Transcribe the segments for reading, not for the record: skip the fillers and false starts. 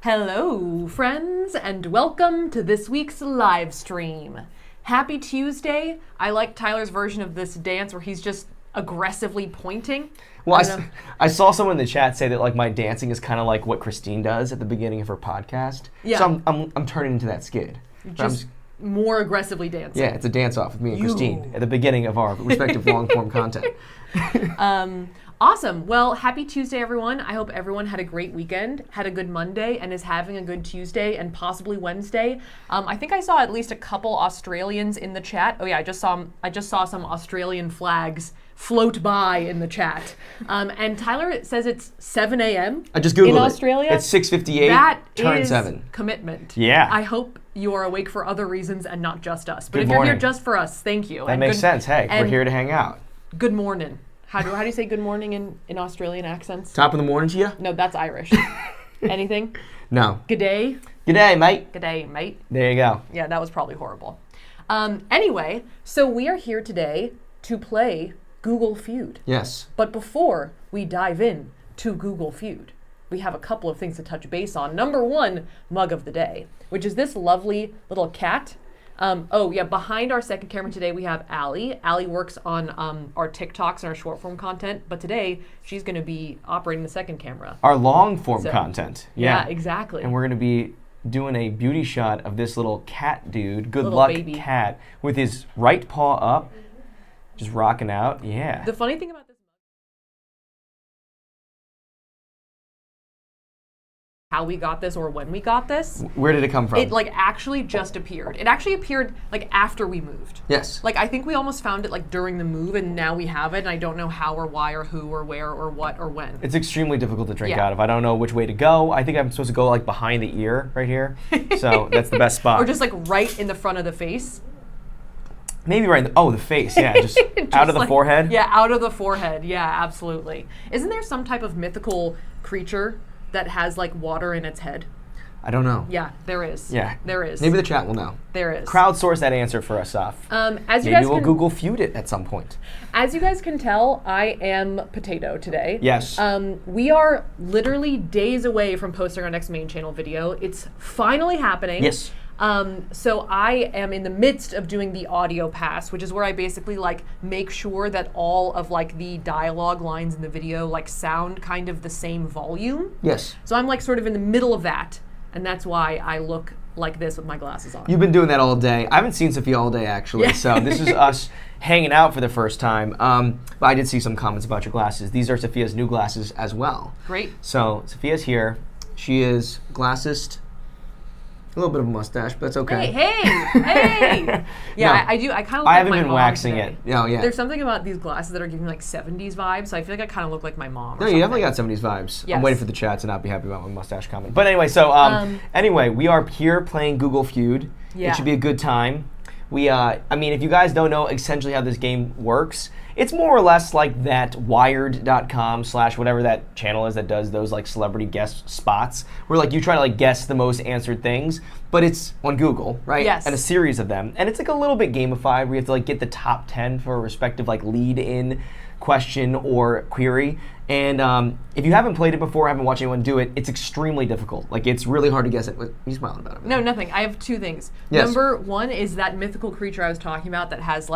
Hello, friends, and welcome to this week's live stream. Happy Tuesday. I like Tyler's version of this dance where he's just aggressively pointing. Well, I saw someone in the chat say that like my dancing is kind of like what Christine does at the beginning of her podcast. Yeah. So I'm turning into that skid. Just more aggressively dancing. Yeah, it's a dance off with me and Christine at the beginning of our respective long form content. Awesome. Well, happy Tuesday, everyone. I hope everyone had a great weekend, had a good Monday, and is having a good Tuesday and possibly Wednesday. I think I saw at least a couple Australians in the chat. Oh yeah, I just saw some Australian flags float by in the chat. And Tyler says it's 7 a.m. I just Googled in Australia. It's 6:58. That turn is 7. Commitment. Yeah. I hope you are awake for other reasons and not just us. But Good if you're here morning. just for us, thank you. That makes sense. Hey, we're here to hang out. Good morning. How do you say good morning in Australian accents? Top of the morning to you? No, that's Irish. Anything? No. G'day. G'day, mate. G'day, mate. There you go. Yeah, that was probably horrible. Anyway, so we are here today to play Google Feud. Yes. But before we dive in to Google Feud, we have a couple of things to touch base on. Number one, mug of the day, which is this lovely little cat. Behind our second camera today we have Allie. Allie works on our TikToks and our short form content, but today she's going to be operating the second camera. Our long form content. Yeah, exactly. And we're going to be doing a beauty shot of this little cat dude, good Little luck baby. cat, with his right paw up, just rocking out. Yeah. The funny thing about this how we got this or when we got this. Where did it come from? It actually just appeared. It actually appeared after we moved. Yes. I think we almost found it during the move and now we have it and I don't know how or why or who or where or what or when. It's extremely difficult to drink Yeah. out of. I don't know which way to go. I think I'm supposed to go behind the ear right here. So that's the best spot. Or just right in the front of the face. Maybe right in the face, yeah. Just out of the forehead. Yeah, out of the forehead. Yeah, absolutely. Isn't there some type of mythical creature that has water in its head? I don't know. Yeah, there is. Yeah. There is. Maybe the chat will know. There is. Crowdsource that answer for us, Saf. Maybe we'll Google Feud it at some point. As you guys can tell, I am potato today. Yes. We are literally days away from posting our next main channel video. It's finally happening. Yes. So I am in the midst of doing the audio pass, which is where I basically make sure that all of the dialogue lines in the video sound kind of the same volume. Yes. So I'm sort of in the middle of that, and that's why I look like this with my glasses on. You've been doing that all day. I haven't seen Safiya all day actually, so this is us hanging out for the first time. But I did see some comments about your glasses. These are Safiya's new glasses as well. Great. So Safiya's here. She is glassist. A little bit of a mustache, but that's okay. Hey! Yeah, No, I do. I kind of look I like haven't my been mom waxing today. it. No, yeah. There's something about these glasses that are giving 70s vibes, so I feel like I kind of look like my mom. No, you definitely got 70s vibes. Yes. I'm waiting for the chat to not be happy about my mustache comment. But anyway, so anyway, we are here playing Google Feud. Yeah. It should be a good time. We, if you guys don't know essentially how this game works, it's more or less like that wired.com / whatever that channel is that does those celebrity guest spots where you try to guess the most answered things, but it's on Google, right? Yes. And a series of them. And it's a little bit gamified where you have to get the top 10 for a respective lead in question or query. And if you haven't played it before, haven't watched anyone do it, it's extremely difficult. It's really hard to guess it. What are you smiling about it? No, nothing. I have two things. Yes. Number one is that mythical creature I was talking about that has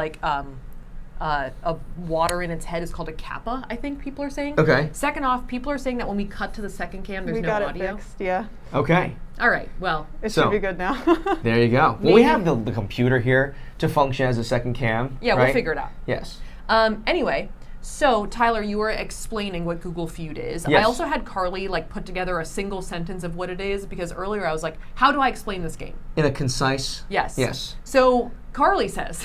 a water in its head is called a kappa, I think people are saying. Okay. Second off, people are saying that when we cut to the second cam, there's We no got audio. it fixed, yeah. Okay. All right, well. It So- should be good now. There you go. Well, we have the computer here to function as a second cam. Yeah, right? we'll figure it out. Yes. Anyway, so Tyler, you were explaining what Google Feud is. Yes. I also had Carly put together a single sentence of what it is because earlier I was like, how do I explain this game? In a concise. Yes. Yes. So Carly says,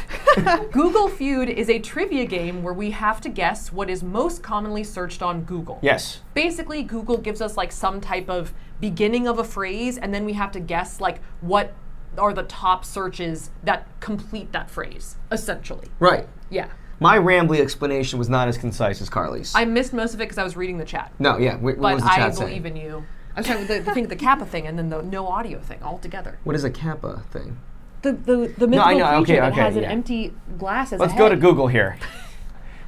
Google Feud is a trivia game where we have to guess what is most commonly searched on Google. Yes. Basically, Google gives us some type of beginning of a phrase, and then we have to guess what are the top searches that complete that phrase, essentially. Right. Yeah. My rambly explanation was not as concise as Carly's. I missed most of it because I was reading the chat. No, yeah. What But was the I chat believe saying? in you. I was talking about the Kappa thing and then the no audio thing all together. What is a kappa thing? The mythical I know, creature okay, that has an yeah. empty glass as Let's a go to head. Google here.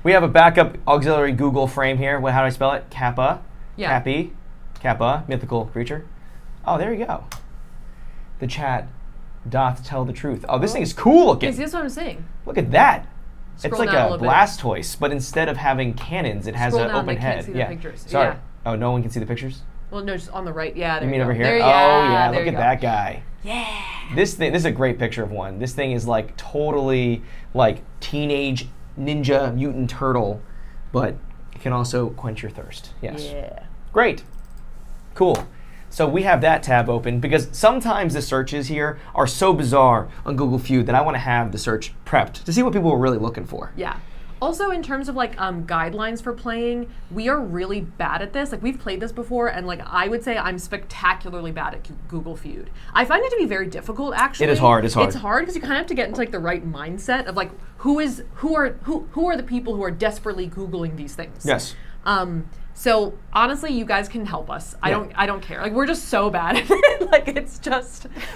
We have a backup auxiliary Google frame here. How do I spell it? Kappa. Yeah. Cappy. Kappa. Mythical creature. Oh, there you go. The chat doth tell the truth. Oh, this thing is cool looking. See, that's what I'm saying. Look at that. Scroll It's like down a a little bit. Blastoise, but instead of having cannons, it has Scroll an down, open they head. can't see the pictures. Sorry. Yeah. Oh, no one can see the pictures? Well, no, just on the right. Yeah, there You mean go. over here? There, Oh, yeah, there look you at go. that guy. Yeah. This is a great picture of one. This thing is like totally like teenage ninja mutant turtle, but it can also quench your thirst. Yes. Yeah. Great. Cool. So we have that tab open because sometimes the searches here are so bizarre on Google Feud that I want to have the search prepped to see what people are really looking for. Yeah. Also, in terms of like guidelines for playing, we are really bad at this. Like we've played this before, and like I would say I'm spectacularly bad at Google Feud. I find it to be very difficult. Actually, It is hard. It's hard. It's hard because you kind of have to get into like the right mindset of like who are the people who are desperately Googling these things. Yes. So honestly, you guys can help us. I don't care. Like we're just so bad at it. Like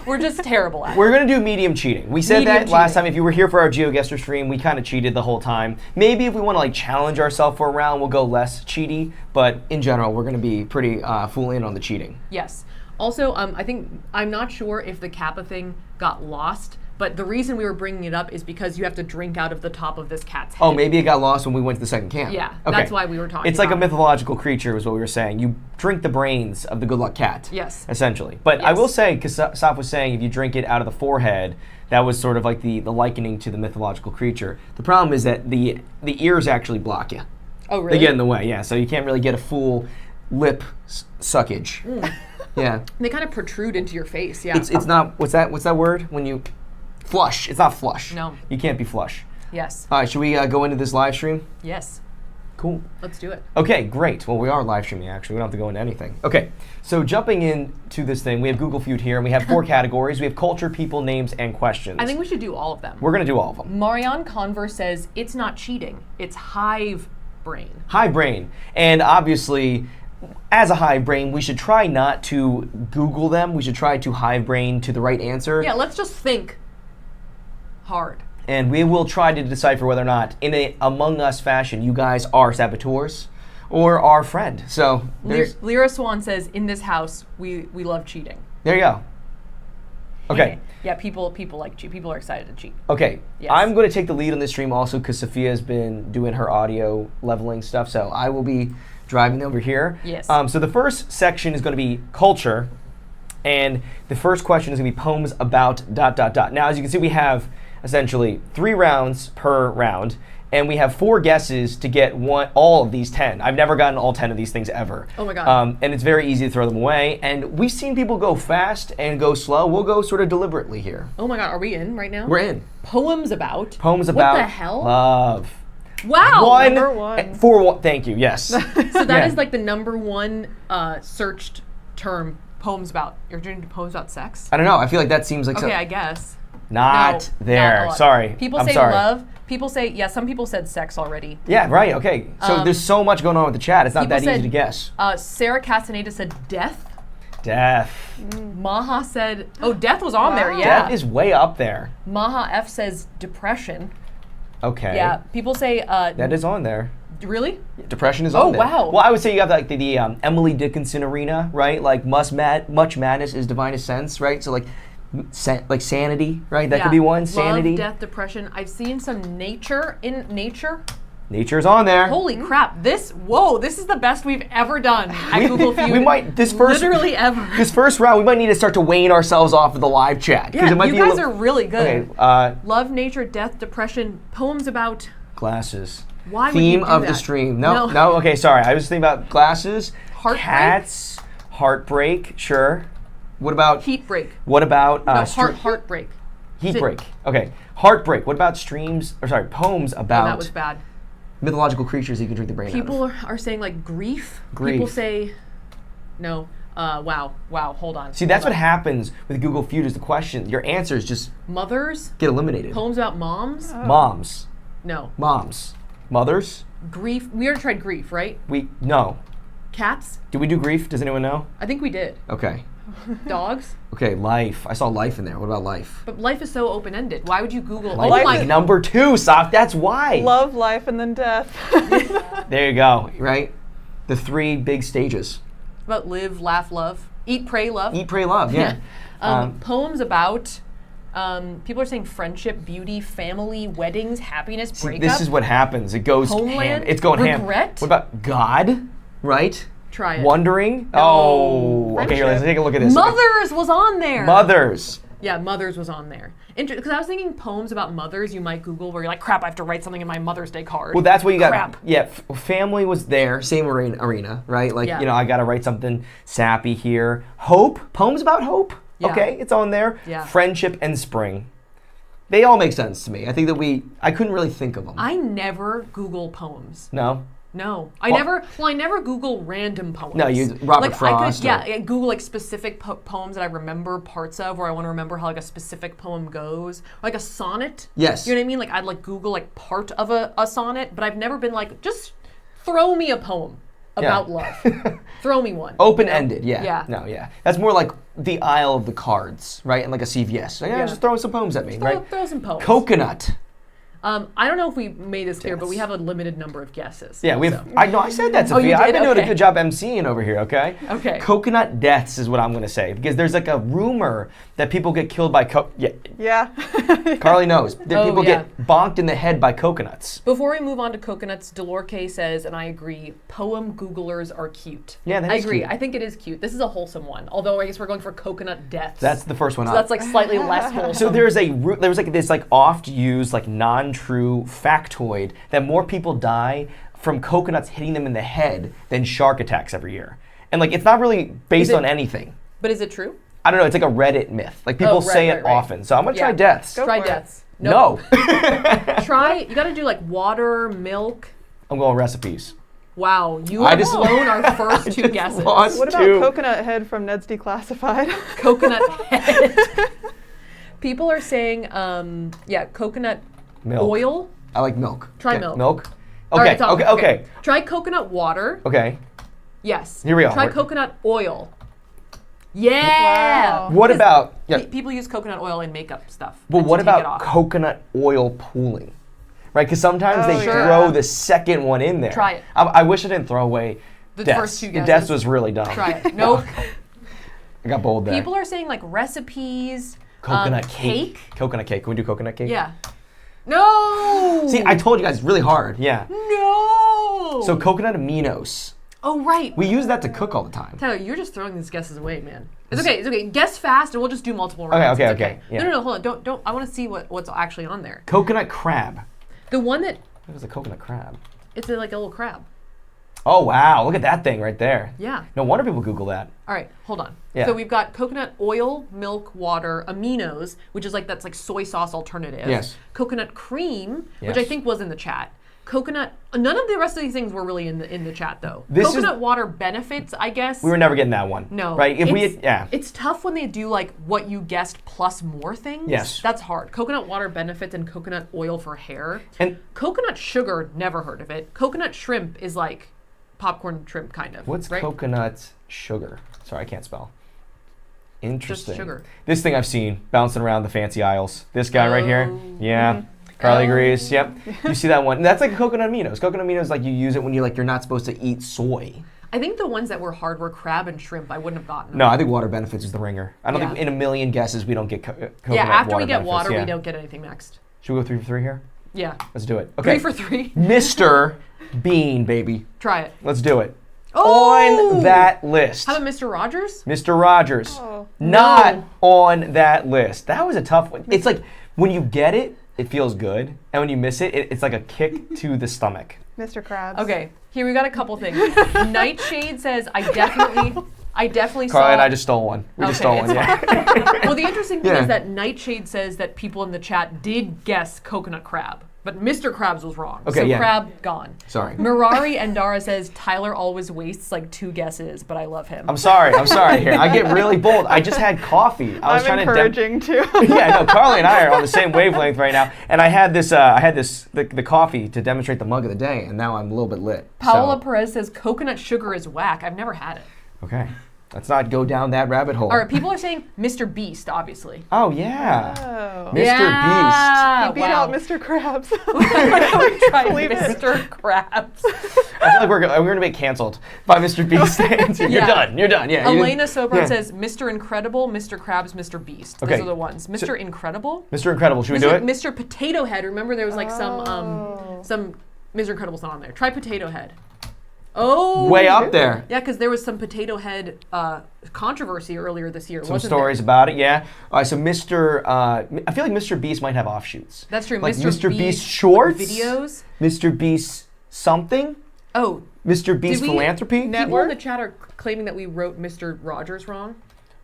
we're just terrible at it. We're going to do medium cheating. We said Medium that last cheating. time. If you were here for our GeoGuessr stream, we kind of cheated the whole time. Maybe if we want to like challenge ourselves for a round, we'll go less cheaty. But in general, we're going to be pretty full in on the cheating. Yes. Also, I'm not sure if the Kappa thing got lost, but the reason we were bringing it up is because you have to drink out of the top of this cat's head. Oh, maybe it got lost when we went to the second camp. Yeah, Okay. that's why we were talking It's like a about it. mythological creature is what we were saying. You drink the brains of the good luck cat. Yes. Essentially. But I Yes. will say, because Saf was saying if you drink it out of the forehead, that was sort of like the likening to the mythological creature. The problem is that the ears actually block you. Oh, really? They get in the way, yeah. So you can't really get a full lip suckage. Yeah. They kind of protrude into your face, yeah. It's not, what's that word? When you, flush. It's not flush. No. You can't be flush. Yes. All right, should we go into this live stream? Yes. Cool. Let's do it. Okay, great. Well, we are live streaming, actually. We don't have to go into anything. Okay, so jumping into this thing, we have Google Feud here, and we have 4 categories. We have culture, people, names, and questions. I think we should do all of them. We're going to do all of them. Marianne Converse says, it's not cheating, it's hive brain. Hive brain. And obviously, as a hive brain, we should try not to Google them. We should try to hive brain to the right answer. Yeah, let's just think hard. And we will try to decipher whether or not, in a Among Us fashion, you guys are saboteurs or our friend. So Lyra Swan says, in this house, we love cheating. there you go. Okay. Yeah, people like cheat. People are excited to cheat. Okay, Yes. I'm going to take the lead on this stream also because Safiya has been doing her audio leveling stuff, so I will be driving over here. Yes. So the first section is going to be culture, and the first question is going to be poems about ... Now, as you can see, we have essentially 3 rounds per round, and we have 4 guesses to get all of these 10. I've never gotten all 10 of these things ever. Oh my God. And it's very easy to throw them away, and we've seen people go fast and go slow. We'll go sort of deliberately here. Oh my God, are we in right now? We're in. Poems about. Poems about What the hell? love. Wow. Number one. For one. Thank you. Yes. So that is Yeah. like the number 1 searched term. Poems about. You're doing poems about sex. I don't know. I feel like that seems like Okay, I guess. not No, there. not a lot. Sorry. People I'm say sorry. love. People say some people said sex already. Yeah. Right. Okay. So there's so much going on with the chat. It's not People that easy said- to guess. Sarah Castaneda said death. Death. Maha said, death was on there. Wow. Yeah. Death is way up there. Maha F says depression. Okay. Yeah. People say That is on there. really? Depression is Oh, on there. wow. Well, I would say you have like the Emily Dickinson arena, right? Like much madness is divinest sense, right? So like sanity, right? That could be one. Sanity. Love, death, depression. I've seen some nature in nature. Nature's on there. Holy crap! This is the best we've ever done at Google Feud. We might literally ever. This first round, we might need to start to wane ourselves off of the live chat. Yeah, it might you be a guys little- are really good. Okay, Love, nature, death, depression, poems about. glasses. Why would Theme you do of that? the stream. No. Okay, sorry. I was thinking about glasses, Heartbreak? cats, heartbreak. Sure. What about Heat break. What about No, heartbreak. heat break? Okay, heartbreak. What about poems Oh, about that was bad. mythological creatures you can drink the brain out of? People are saying like grief. Grief. People say, no. Wow. Hold on. See, that's what happens with Google Feud is the question. Your answers just Mothers. get eliminated. Poems about moms. Moms. No. Moms. Mothers. Grief. We already tried grief, right? No. Cats. Did we do grief? Does anyone know? I think we did. Okay. Dogs. Okay, life. I saw life in there. What about life? But life is so open-ended. Why would you Google? Life Oh my. is number 2, Sock. That's why. Love, life, and then death. There you go. Right? The 3 big stages. About live, laugh, love. Eat, Pray, Love. Eat, Pray, Love. Yeah. Poems about. People are saying friendship, beauty, family, weddings, happiness, breakup. This is what happens. It goes Homeland, ham. It's going regret. ham. What about God? Right? Try it. Wondering. No. Oh. Okay, here, let's take a look at this. Mothers was on there. Mothers. Yeah, Mothers was on there. Because I was thinking poems about mothers you might Google where you're like, crap, I have to write something in my Mother's Day card. Well, that's what you got. Crap. Yeah, family was there. Same arena, right? Like, Yeah. you know, I got to write something sappy here. Hope. Poems about hope. Yeah. Okay, it's on there. Yeah. Friendship and spring. They all make sense to me. I think that I couldn't really think of them. I never Google poems. No? No, I never Google random poems. No, you Robert like, Frost. I Google like specific poems that I remember parts of, or I want to remember how like a specific poem goes, like a sonnet. Yes. You know what I mean? Like I'd like Google like part of a sonnet, but I've never been like, just throw me a poem about love. Throw me one. Open-ended, you know? yeah. No, yeah. That's more like the aisle of the cards, right? And like a CVS. Like, just throw some poems at me, right? Throw some poems. Coconut. I don't know if we made this clear, but we have a limited number of guesses. Yeah, we have. I know. I said that, Safiya. you I've did? been doing a Okay. good job emceeing over here. Okay. Okay. Coconut deaths is what I'm going to say because there's like a rumor that people get killed by Yeah. Carly knows that Oh, people yeah. get bonked in the head by coconuts. Before we move on to coconuts, Delorque says, and I agree, poem Googlers are cute. Yeah, that I is agree. cute. I think it is cute. This is a wholesome one. Although I guess we're going for coconut deaths. That's the first one so up. that's like slightly less wholesome. So there was like this like oft used like non-true factoid that more people die from coconuts hitting them in the head than shark attacks every year. And like it's not really based on anything. But is it true? I don't know, it's like a Reddit myth. Like people say it often. So I'm gonna try Yeah. deaths. Go Try for it. deaths. No. You gotta do like water, milk. I'm going recipes. Wow, you I have just- blown our first two guesses. lost. What about Two. Coconut Head from Ned's Declassified? Coconut head. People are saying, coconut Milk. oil. I like milk. Try Okay, milk. Milk? All Okay, right, Tom, okay. Try coconut water. Okay. Yes. Here we are. Try coconut oil. Yeah. Wow. What Because about people use coconut oil in makeup stuff. Well, and to what take it about off. coconut oil pooling? Right, because sometimes they sure. throw the second one in there. Try it. I wish I didn't throw away The deaths. first two The guesses. deaths was really dumb. Try it. Nope. I got bold there. People are saying like recipes. Coconut cake. Coconut cake. Can we do coconut cake? Yeah. No. See, I told you guys, really hard. Yeah. No. So coconut aminos. Oh right. We use that to cook all the time. Tyler, you're just throwing these guesses away, man. It's okay. It's okay. Guess fast, and we'll just do multiple rounds. Okay, It's okay, yeah. No. Hold on. Don't. I want to see what's actually on there. Coconut crab. The one that What is a coconut crab? it's like a little crab. Oh, wow. Look at that thing right there. Yeah. No wonder people Google that. All right, hold on. Yeah. So we've got coconut oil, milk, water, aminos, which is that's like soy sauce alternative. Yes. Coconut cream, which I Yes. think was in the chat. Coconut. None of the rest of these things were really in the chat though. This is- coconut water benefits, I guess. We were never getting that one. No. Right? If we it's, had, yeah. It's tough when they do like what you guessed plus more things. Yes. That's hard. Coconut water benefits and coconut oil for hair. And Coconut sugar, never heard of it. Coconut shrimp is like popcorn shrimp kind of. what's right? coconut sugar? Sorry, I can't spell. Interesting. sugar. This thing I've seen bouncing around the fancy aisles. This guy right here. Oh. Yeah. Carly Oh. agrees. Yep. You see that one? That's like coconut aminos. Coconut aminos, like you use it when you're not supposed to eat soy. I think the ones that were hard were crab and shrimp. I wouldn't have gotten them. No, I think water benefits is the ringer. I don't Yeah. think in a million guesses we don't get coconut Yeah, after water we get benefits. water, Yeah. we don't get anything next. Should we go 3 for 3 here? Yeah. Let's do it. Okay. 3 for 3. Mr. Bean, baby. Try it. Let's do it. Oh! On that list. How about Mr. Rogers? Mr. Rogers. Oh. Not No. on that list. That was a tough one. It's like when you get it, it feels good. And when you miss it, it's like a kick to the stomach. Mr. Krabs. Okay, here we got a couple things. Nightshade says, I definitely saw. Carly and I just stole one. We just stole it's one, yeah. Well, the interesting thing Yeah. is that Nightshade says that people in the chat did guess coconut crab, but Mr. Krabs was wrong. Okay, so yeah. crab gone. Sorry. Mirari Endara says Tyler always wastes like 2 guesses, but I love him. I'm sorry here. I get really bold. I just had coffee. I was I'm trying encouraging too. Yeah, no, Carly and I are on the same wavelength right now. And I had the coffee to demonstrate the mug of the day, and now I'm a little bit lit. Paola So, Perez says coconut sugar is whack. I've never had it. okay. Let's not go down that rabbit hole. All right, people are saying Mr. Beast, obviously. Oh, yeah. Oh. Mr. Yeah, He beat wow. out Mr. Krabs. Try Believe it. Mr. Krabs. I feel like we're going to be canceled by Mr. Beast's answer. You're done. You're done. Yeah. Elena Sobron says Mr. Incredible, Mr. Krabs, Mr. Beast. Those Okay. are the ones. Mr. Incredible. Mr. Incredible. Should we do it? Mr. Potato Head. Remember there was like some Mr. Incredible's not on there. Try Potato Head. Oh. Way up there. Yeah, because there was some Potato Head controversy earlier this year. Some wasn't stories there? about it, yeah. All right, so Mr. I feel like Mr. Beast might have offshoots. That's true. Like Mr. Beast Beast Shorts? videos. Mr. Beast something? Oh. Mr. Beast Did we- Philanthropy? People in the chat are claiming that we wrote Mr. Rogers wrong.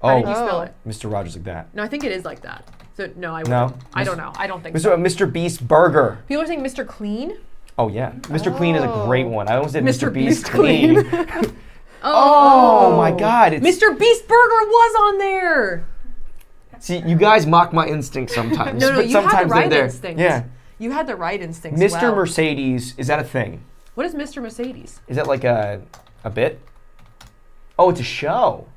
How did you spell it? Mr. Rogers like that. No, I think it is like that. So no, I No? wouldn't. I don't know. I don't think so. Mr. Beast Burger. People are saying Mr. Clean. Oh, yeah. Mr. Clean is a great one. I almost did Mr. Mr. Beast Beast Clean. Clean. Oh, my God. It's, Mr. Beast Burger was on there. See, you guys mock my instincts sometimes. No, but you sometimes had the right they're there. instincts. Yeah. You had the right instincts. Mr. Wow. Mercedes, is that a thing? What is Mr. Mercedes? Is that like a bit? Oh, it's a show.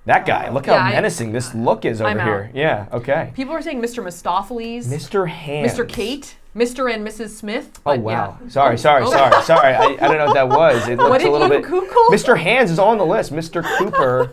That guy. Look how Yeah, menacing this look is over I'm here. out. Yeah, okay. People are saying Mr. Mistopheles. Mr. Hands. Mr. Kate. Mr. and Mrs. Smith. Oh, but wow. yeah. Sorry. I don't know what that was. It What looks did a little you bit. Google? Mr. Hands is on the list. Mr. Cooper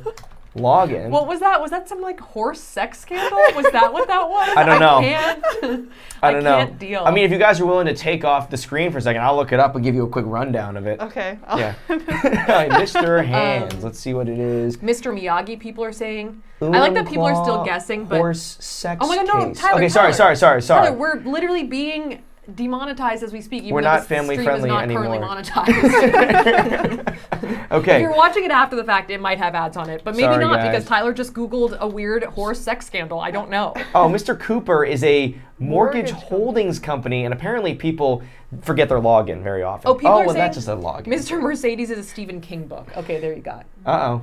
login. What was that? Was that some like horse sex scandal? Was that what that was? I don't know. I don't know. can't deal. I mean, if you guys are willing to take off the screen for a second, I'll look it up and give you a quick rundown of it. Okay. Yeah. Mr. Hands. Let's see what it is. Mr. Miyagi, people are saying. I like that people are still Unclaw guessing, but horse sex oh my God, no, case. Tyler, Okay, Tyler. sorry. Tyler, we're literally being demonetized as we speak. Even We're though not this family stream friendly is not anymore. currently monetized. If Okay. you're watching it after the fact, it might have ads on it, but maybe Sorry, not guys. because Tyler just Googled a weird horse sex scandal. I don't know. Oh, Mr. Cooper is a mortgage Mortgage holdings company, and apparently people forget their login very often. Oh, people are well, saying that's just a login. Mr. Mercedes is a Stephen King book. Okay, there you got. Uh-oh.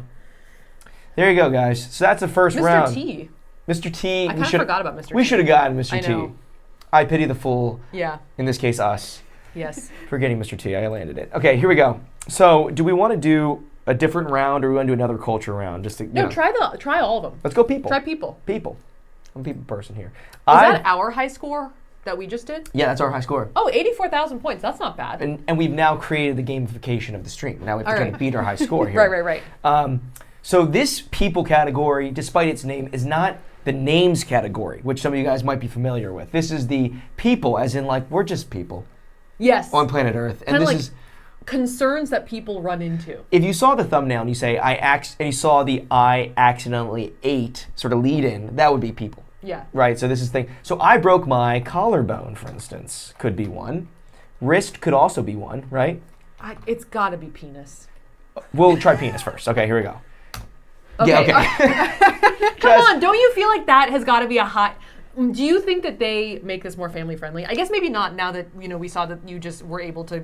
There you go, guys. So that's the first Mr. round. T. Mr. T. I kind of forgot about Mr. T. We should have gotten Mr. I T. know. I pity the fool. Yeah. In this case, us. Yes. For getting Mr. T. I landed it. Okay, here we go. So, do we want to do a different round, or do we want to do another culture round? Just to, No, try all of them. Let's go people. Try people. People. I'm a people person here. Is that our high score that we just did? Yeah, that's our high score. Oh, 84,000 points. That's not bad. And we've now created the gamification of the stream. Now we have to All kind right. of beat our high score here. Right. So this people category, despite its name, is not the names category, which some of you guys might be familiar with. This is the people, as in like we're just people Yes. on planet Earth. And Kinda this like is, concerns that people run into. if you saw the thumbnail and you say and you saw the I accidentally ate sort of lead in, that would be people. Yeah. Right, so this is thing. So I broke my collarbone, for instance, could be one. Wrist could also be one, right? It's got to be penis. We'll try penis first. Okay, here we go. Okay. Yeah, okay. Come on, don't you feel like that has got to be a hot? Do you think that they make this more family friendly? I guess maybe not. Now that we saw that you just were able to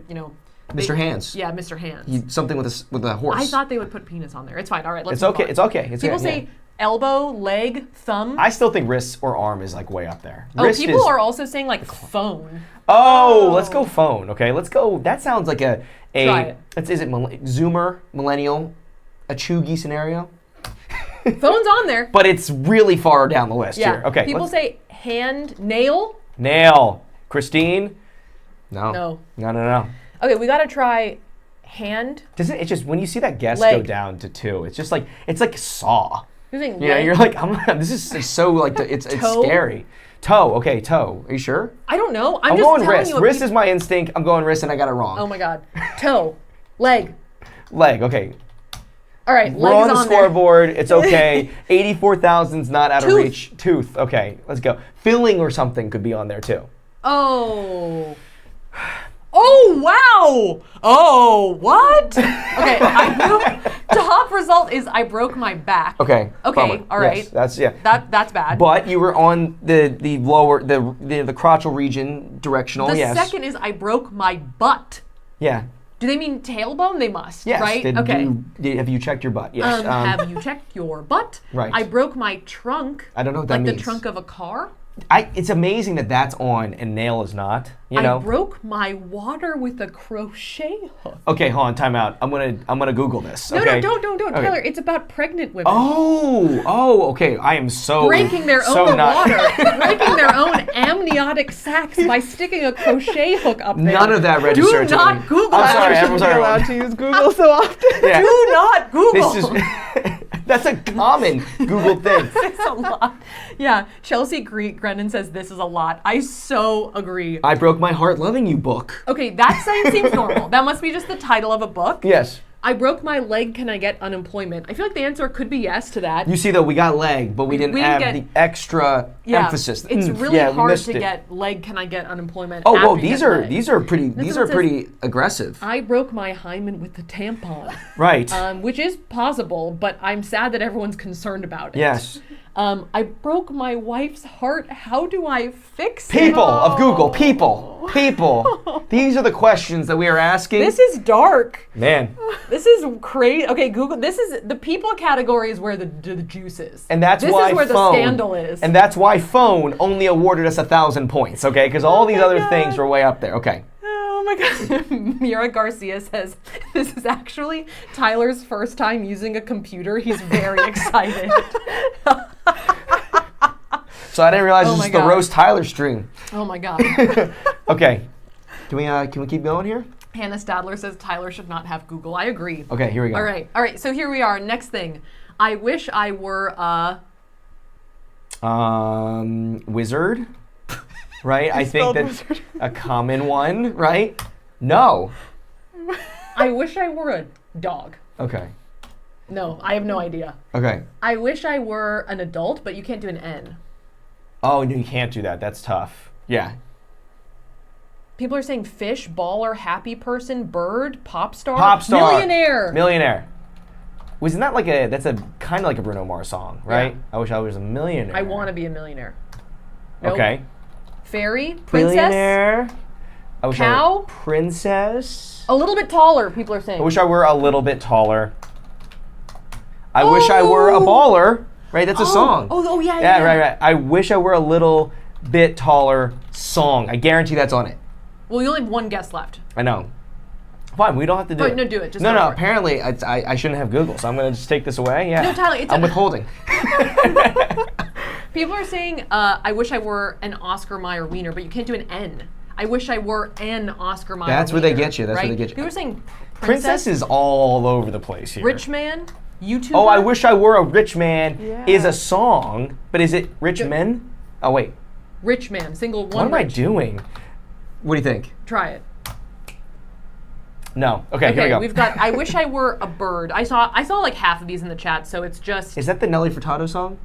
Mr. Hands. Yeah, Mr. Hands. Something with a horse. I thought they would put penis on there. It's fine. All right, let's. It's move okay. on. It's okay. It's People okay, say elbow, leg, thumb. I still think wrist or arm is like way up there. Oh, Wrist people is, are also saying like phone. Oh, let's go phone. Okay, let's go. That sounds like a Try it. Is it Zoomer millennial, a chuggy scenario? Phone's on there. But it's really far down the list Yeah. here. Okay. People say hand, nail. Nail. Christine. No. No. Okay, we gotta try hand. Doesn't it just when you see that guess go Leg. down to 2? It's just like Saw. You're saying You know, leg. you're like, this is so like it's Toe? scary. Toe. Okay, toe. Are you sure? I don't know. I'm I'm just going telling wrist. you what Wrist people- is my instinct. I'm going wrist, and I got it wrong. Oh my god. Toe, leg. Leg. Okay. All right, We're legs on the there. scoreboard. It's okay. 84,000's not out of Tooth. reach. Tooth. Okay, let's go. Filling or something could be on there too. Oh. Oh wow! Oh what? Okay, top result is I broke my back. Okay. Okay, bummer. all right. Yes, that's yeah. That's bad. But you were on the lower the crotchal region directional. the yes. second is I broke my butt. Yeah. Do they mean tailbone? They must, Yes. right? Have you checked your butt? Yes. Have you checked your butt? Right. I broke my trunk. I don't know what that like means. the trunk of a car. It's amazing that that's on and nail is not. You know. I broke my water with a crochet hook. Okay, hold on, time out. I'm gonna Google this. No, Okay? don't, Okay. Tyler. It's about pregnant women. Okay. I am so Breaking their so own not, water, breaking their own amniotic sacs by sticking a crochet hook up there. None of that registered Do to not me. Google I'm that. sorry, I I'm shouldn't be sorry. allowed to use Google so often. Yeah. Do not Google. This is that's a common Google thing. It's a lot. Yeah, Chelsea Grennan says this is a lot. I so agree. I broke my heart loving you book. Okay, that seems normal. That must be just the title of a book. Yes. I broke my leg. Can I get unemployment? I feel like the answer could be yes to that. You see though, we got leg, but we didn't have get- the extra Yeah, emphasis. It's Mm, really yeah, we hard missed to it. get leg. Can I get unemployment? Oh, after whoa! you These get are leg. these are pretty This these one are says- pretty aggressive. I broke my hymen with the tampon, Right. which is possible, but I'm sad that everyone's concerned about it. Yes. I broke my wife's heart. How do I fix it? People of Google, people. These are the questions that we are asking. This is dark. Man. This is crazy. Okay, Google. This is the people category is where the juice is. And that's this why is where phone, the scandal is. And that's why phone only awarded us 1,000 points, okay? Because all these my other God. things were way up there. Okay. Oh my God. Mira Garcia says, this is actually Tyler's first time using a computer. He's very excited. So I didn't realize Oh this my is the God. Roast Tyler stream. Oh my God. Okay. Can we keep going here? Hannah Stadler says Tyler should not have Google. I agree. Okay, here we go. All right. So here we are. Next thing. I wish I were a... Wizard, right? I think spelled that's wizard. a common one, right? No. I wish I were a dog. Okay. No, I have no idea. Okay. I wish I were an adult, but you can't do an N. Oh, no, you can't do that. That's tough. Yeah. People are saying fish, baller, happy person, bird, pop star, Pop star. millionaire. Millionaire. Wasn't that like that's a kind of like a Bruno Mars song, right? Yeah. I wish I was a millionaire. I want to be a millionaire. Nope. Okay. Fairy, princess, Billionaire. I wish I Cow? were princess. a little bit taller. People are saying. I wish I were a little bit taller. I wish I were a Oh. baller. Right, that's a song. Yeah. Yeah, right. I wish I were a little bit taller song. I guarantee that's on it. Well, you only have one guess left. I know. Fine, we don't have to do But it. no, do it. Just no, go no. for it. Apparently, I shouldn't have Google, so I'm gonna just take this away. Yeah. No, Tyler, it's I'm a- withholding. People are saying, I wish I were an Oscar Mayer wiener, but you can't do an N. I wish I were an Oscar Mayer That's where they wiener, get you. That's where right? they get you. People are saying Princess is all over the place here. rich man, YouTuber. Oh, I wish I were a rich man Yeah. is a song, but is it rich men? Oh wait, Rich man, single one. what am I rich. doing? What do you think? Try it. No. Okay, here we go. We've got. I wish I were a bird. I saw like half of these in the chat, so it's just. Is that the Nelly Furtado song?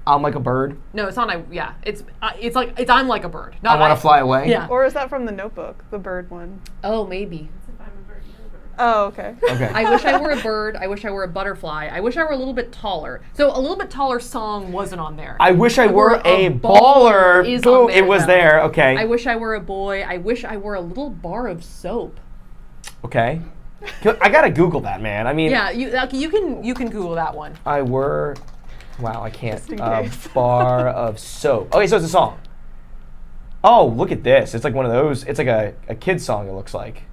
I'm like a bird. No, it's not. Yeah, it's I'm like a bird. I want to fly away. Yeah. Or is that from the Notebook, the bird one? Oh, maybe. Oh, okay. Okay. I wish I were a bird. I wish I were a butterfly. I wish I were a little bit taller. So a little bit taller song wasn't on there. I wish I were a baller baller. is Boom, on there, it was though. there. Okay. I wish I were a boy. I wish I were a little bar of soap. Okay. I gotta Google that, man. I mean, Yeah, you can Google that one. I were. Wow, I can't. Just in case. Bar of soap. Okay, so it's a song. Oh, look at this. It's like one of those. It's like a kid's song, it looks like.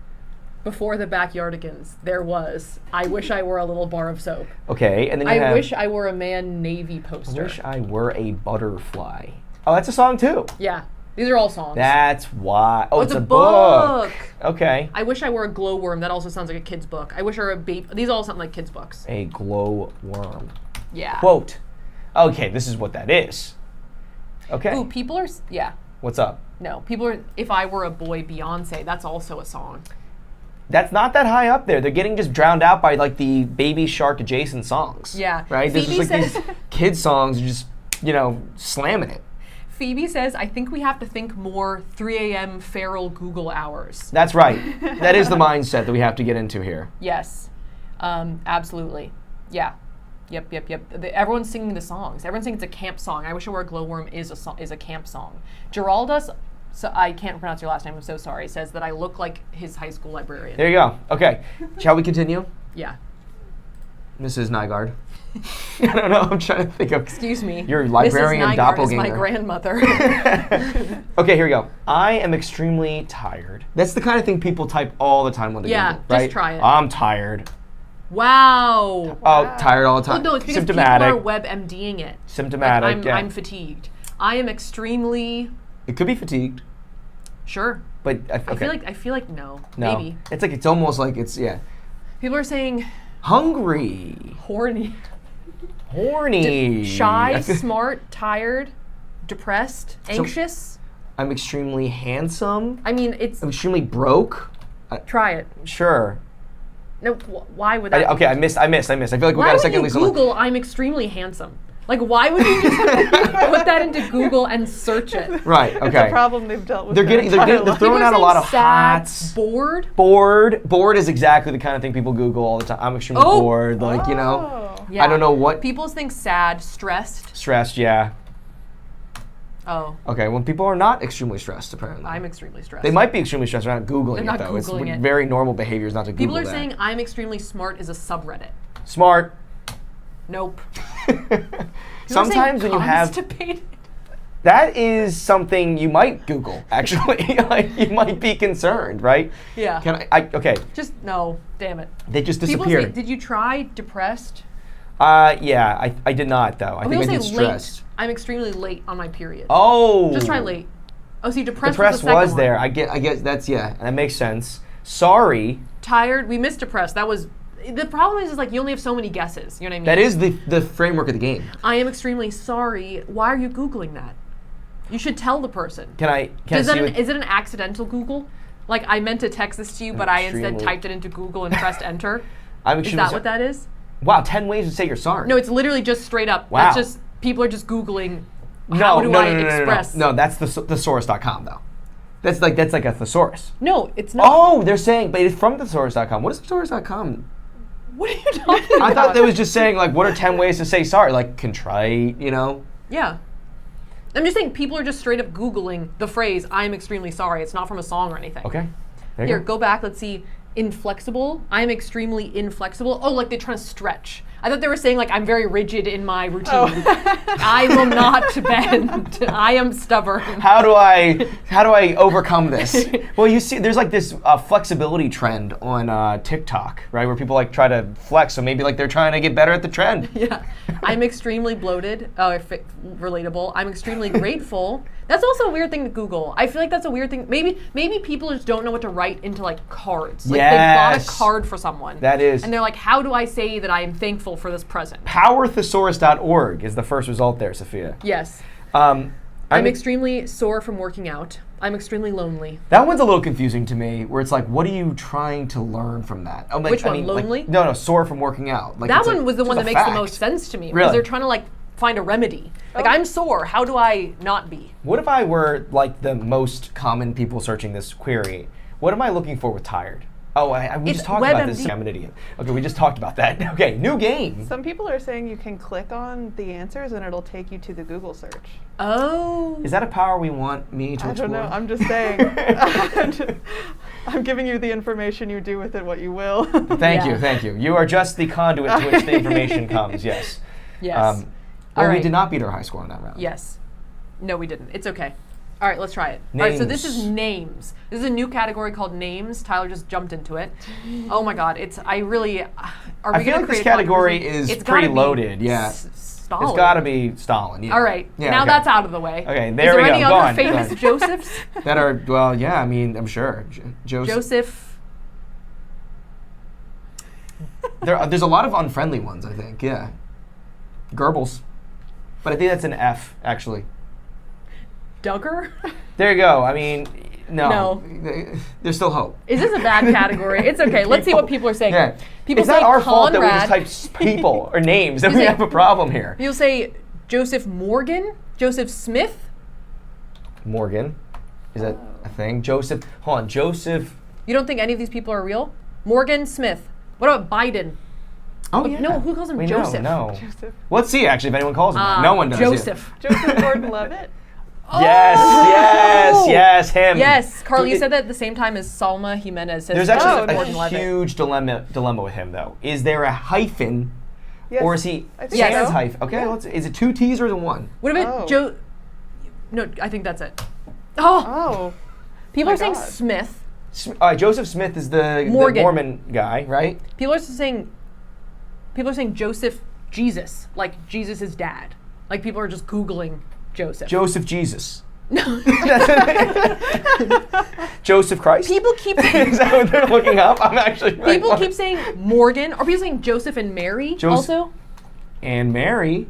Before the Backyardigans, there was I wish I were a little bar of soap. Okay, and then you I have. wish I were a man Navy I poster. wish I were a butterfly. Oh, that's a song too. Yeah, these are all songs. That's why. Oh, it's a a book. book. Okay. I wish I were a glowworm. That also sounds like a kid's book. I wish I were a baby. These all sound like kids' books. A glow worm. Yeah. Quote. Okay, this is what that is. Okay. Ooh, people are. Yeah. What's up? No, people are. If I were a boy, Beyonce. That's also a song. That's not that high up there. They're getting just drowned out by like the Baby Shark adjacent songs. Yeah. Right? There's just Phoebe like says- these kid songs just, slamming it. Phoebe says, I think we have to think more 3 a.m. feral Google hours. That's right. That is the mindset that we have to get into here. Yes. Absolutely. Yeah. Yep. Everyone's singing the songs. Everyone's saying it's a camp song. I wish I were a glowworm is a camp song. Geralda's, so I can't pronounce your last name, I'm so sorry, says that I look like his high school librarian. There you go. Okay. Shall we continue? Yeah. Mrs. Nygaard. I don't know. I'm trying to think of. Excuse me. Your librarian Mrs. Nygaard doppelganger. is my grandmother. Okay, here we go. I am extremely tired. That's the kind of thing people type all the time when they Yeah, Google, just right? try it. I'm tired. Wow. Oh, tired all the Well, time. no, it's because Symptomatic. people are WebMDing it. Symptomatic. Like, yeah. I'm fatigued. I am extremely It could be fatigued, sure. but okay. I feel like no. No. Maybe. It's like it's almost like it's People are saying hungry, horny. horny, Shy, smart, tired, depressed, anxious. I'm extremely handsome. I mean, it's I'm extremely broke. try it. Sure. No, why would that? Okay, I missed. I feel like we Why got a would second you Lisa. Google I'm extremely handsome? Like, why would you just put that into Google and search it? Right. It's Okay. a problem they've dealt with. They're their getting entire they're life. throwing People are out a lot of saying sad, hats. bored. Bored is exactly the kind of thing people Google all the time. I'm extremely Oh. bored. Like you know, Oh. Yeah. I don't know what. People think sad, stressed. Stressed. Yeah. Oh, Okay. Well, people are not extremely stressed. Apparently. I'm extremely stressed. They might be extremely stressed. They're not Googling They're it not though. It's Googling it. very normal behaviors not to Google People are that. saying I'm extremely smart is a subreddit. Smart. Nope. People are Sometimes saying when you have constipated. that is something you might Google. Actually, like, you might be concerned, right? Yeah. Can I? Okay. Just no. Damn it. They just People say, disappeared. did you try depressed? Yeah, I did not though. I think I People did say stressed. late. I'm extremely late on my period. Oh. Just try late. Oh, see, depressed, Depressed was the second was there. one. I guess that's that makes sense. Sorry. Tired. We missed depressed. That was. The problem is like you only have so many guesses. You know what I mean? That is the framework of the game. I am extremely sorry. Why are you Googling that? You should tell the person. Can I Is see it an accidental Google? Like I meant to text this to you, but I instead Extremely- typed it into Google and pressed enter. I'm Is extremely that what that is? Wow, 10 ways to say you're sorry. No, it's literally just straight up. Wow. That's just people are just Googling. How do I express? No, that's the thesaurus.com though. That's like a thesaurus. No, it's not. Oh, they're saying, but it's from thesaurus.com. What is thesaurus.com? What are you talking about? I thought that was just saying like, what are 10 ways to say sorry? Like contrite, you know? Yeah. I'm just saying people are just straight up Googling the phrase, I'm extremely sorry. It's not from a song or anything. Okay. There Here, you go back. Let's see. Inflexible. I'm extremely inflexible. Oh, like they're trying to stretch. I thought they were saying like I'm very rigid in my routine. I will not bend. I am stubborn. How do I overcome this? Well, you see, there's like this flexibility trend on TikTok, right, where people like try to flex. So maybe like they're trying to get better at the trend. Yeah. I'm extremely bloated. Oh, relatable. I'm extremely grateful. That's also a weird thing to Google. I feel like that's a weird thing. Maybe people just don't know what to write into like cards. Like they bought a Yes. card for someone. That is. And they're like, how do I say that I am thankful for this present? Powerthesaurus.org is the first result there, Safiya. Yes. I'm I'm extremely sore from working out. I'm extremely lonely. That one's a little confusing to me, where it's like, what are you trying to learn from that? I'm like, Which one, like, lonely? no, sore from working out. Like, That it's one was the just one a that makes the fact. most sense to me. Because Really? they're trying to like find a remedy. Like I'm sore. How do I not be? What if I were like the most common people searching this query? What am I looking for with tired? Oh, we It's just talked about this. WebMD. I'm an idiot. Okay, we just talked about that. Okay, new game. Some people are saying you can click on the answers and it'll take you to the Google search. Oh. Is that a power we want me to I explore? don't know. I'm just saying. I'm giving you the information. You do with it what you will. Thank Yeah. you. You are just the conduit to which the information comes. Yes. Yes. Well, All we right. did not beat our high score on that round. Yes. No, we didn't. It's okay. All right, let's try it. All right, so this is Names. names. This is a new category called names. Tyler just jumped into it. Oh my God, I feel gonna like this create a category controversy? is It's pretty gotta be loaded. Yeah. Stalin. It's got to be Stalin. Yeah. All right, Yeah, now okay. that's out of the way. Okay, Is there we there go. any Go other on, go famous on. Josephs? That are, well, yeah, I mean, I'm sure. Joseph. There's a lot of unfriendly ones, I think. Yeah. Goebbels. But I think that's an F, actually. Duggar? There you go. I mean, no. No. There's still hope. Is this a bad category? It's okay. Let's see what people are saying. Yeah. People It's not say our fault that we Conrad. just type people or names. That You we say- have a problem here. People say Joseph Morgan, Joseph Smith. Morgan. Is that a thing? Joseph. Hold on. Joseph. You don't think any of these people are real? Morgan Smith. What about Biden? Oh, yeah. no, who calls him We Joseph? No. Joseph. Let's see, actually, if anyone calls him that. No one does. yeah. Joseph. Joseph Gordon-Levitt. Yes, him. Yes, Carly, you It- said that at the same time as Salma Jimenez says There's Joseph actually a Gordon-Levitt. huge dilemma with him, though. Is there a hyphen Yes. Or is he I think Yes. sans so. hyphen? Okay, Yeah. is it 2 T's or is it 1? What about Oh. Joe? No, I think that's it. Oh, Oh. people my are saying God. Smith. All right, Joseph Smith is the Morgan. Mormon guy, right? People are saying Joseph Jesus, like Jesus' dad. Like people are just Googling Joseph. Joseph Jesus. Joseph Christ? People keep Is that what they're looking up? I'm actually like, people what? keep saying Morgan. Are people saying Joseph and Mary also? And Mary.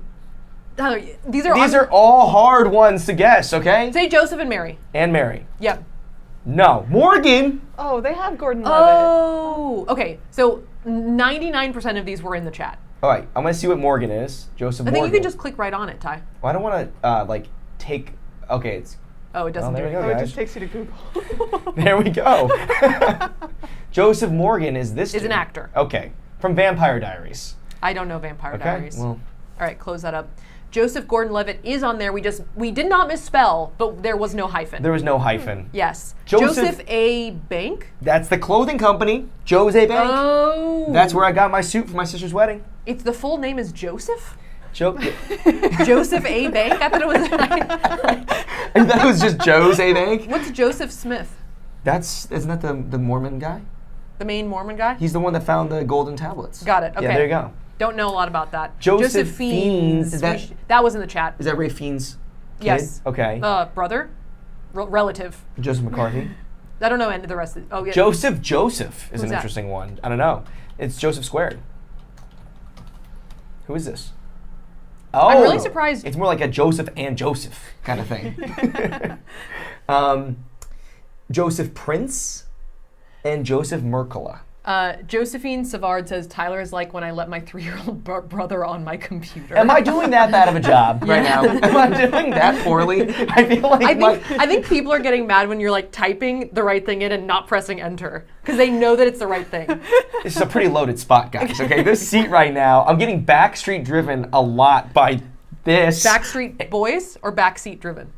Tyler, these These are all hard ones to guess, okay? say Joseph and Mary. And Mary. Yep. No. Morgan. Oh, they have Gordon Levitt. Oh, okay. So 99% of these were in the chat. All right, I'm going to see what Morgan is. Joseph I Morgan. think you can just click right on it, Ty. Well, I don't want to, take... Okay, it's... Oh, it doesn't there do we it. go, Oh, it guys. just takes you to Google. There we go. Joseph Morgan is this Is an dude. actor. Okay. From Vampire Diaries. I don't know Vampire Okay, Diaries. well... All right, close that up. Joseph Gordon-Levitt is on there. We did not misspell, but there was no hyphen. There was no hyphen. Yes. Joseph- A. Bank. That's the clothing company, Jose Bank. Oh. That's where I got my suit for my sister's wedding. It's the full name is Joseph. Joseph A. Bank. I thought it was. And that was just Jose Bank. What's Joseph Smith? Isn't that the Mormon guy? The main Mormon guy. He's the one that found the golden tablets. Got it. Okay. Yeah, there you go. Don't know a lot about that. Joseph Fiennes. Fiennes, is That was in the chat. Is that Ray Fiennes' kid? Yes. Okay. Brother, relative. Joseph McCarthy. I don't know any of the rest. Oh yeah. Joseph is Who's an that? interesting one. I don't know. It's Joseph Squared. Who is this? Oh, I'm really surprised. It's more like a Joseph and Joseph kind of thing. Joseph Prince and Joseph Merkala. Josephine Savard says Tyler is like when I let my 3-year-old brother on my computer. Am I doing that bad of a job right now? Am I doing that poorly? I feel like I think people are getting mad when you're like typing the right thing in and not pressing enter because they know that it's the right thing. This is a pretty loaded spot, guys. Okay, this seat right now, I'm getting backstreet driven a lot by this. Backstreet Boys or backseat driven?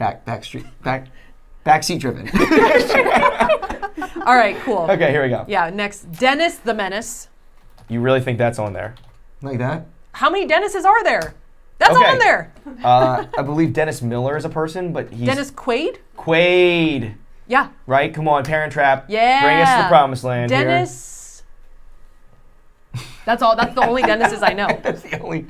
Backseat driven. All right, cool. Okay, here we go. Yeah, next, Dennis the Menace. You really think that's on there? Like that? How many Dennises are there? That's Okay. on there. I believe Dennis Miller is a person, but he's Dennis Quaid? Quaid, Yeah. right? Come on, Parent Trap. Yeah. Bring us to the promised land Dennis. That's all. That's the only Dennises I know. here. That's the only.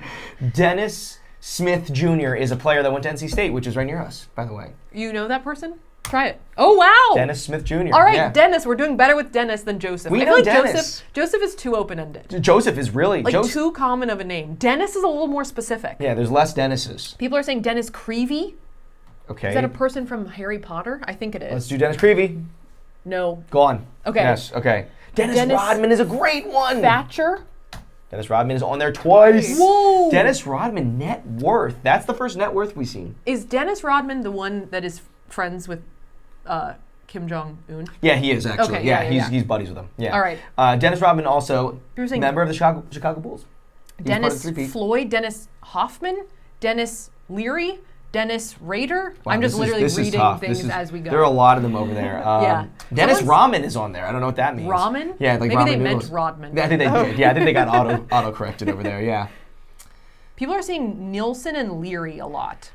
Dennis Smith Jr. is a player that went to NC State, which is right near us, by the way. You know that person? Try it. Oh wow. Dennis Smith Jr. All right, yeah. Dennis. We're doing better with Dennis than Joseph. We I know feel like Dennis. Joseph is too open-ended. Joseph is really Like Joseph. too common of a name. Dennis is a little more specific. Yeah, there's less Dennises. People are saying Dennis Creevy. Okay. Is that a person from Harry Potter? I think it is. Let's do Dennis Creevy. No. Go on. Okay. Yes. Okay. Dennis Dennis Rodman is a great one. Thatcher. Dennis Rodman is on there twice. Whoa. Dennis Rodman net worth. That's the first net worth we've seen. Is Dennis Rodman the one that is friends with Kim Jong-un? Yeah, he is actually. Okay, yeah, yeah. he's buddies with him. Yeah. All right. Dennis Rodman also You're saying- member of the Chicago Bulls. He's part of Dennis the three-peat. Floyd, Dennis Hoffman, Dennis Leary, Dennis Rader. Wow, I'm just this is- literally this is reading tough. things as we go. There are a lot of them over there. Yeah. Dennis Someone's- Ramen is on there. I don't know what that means. Ramen? Yeah, like Maybe ramen they meant noodles. Rodman. I think they did. Yeah, I think they got auto corrected over there. Yeah. People are saying Nielsen and Leary a lot.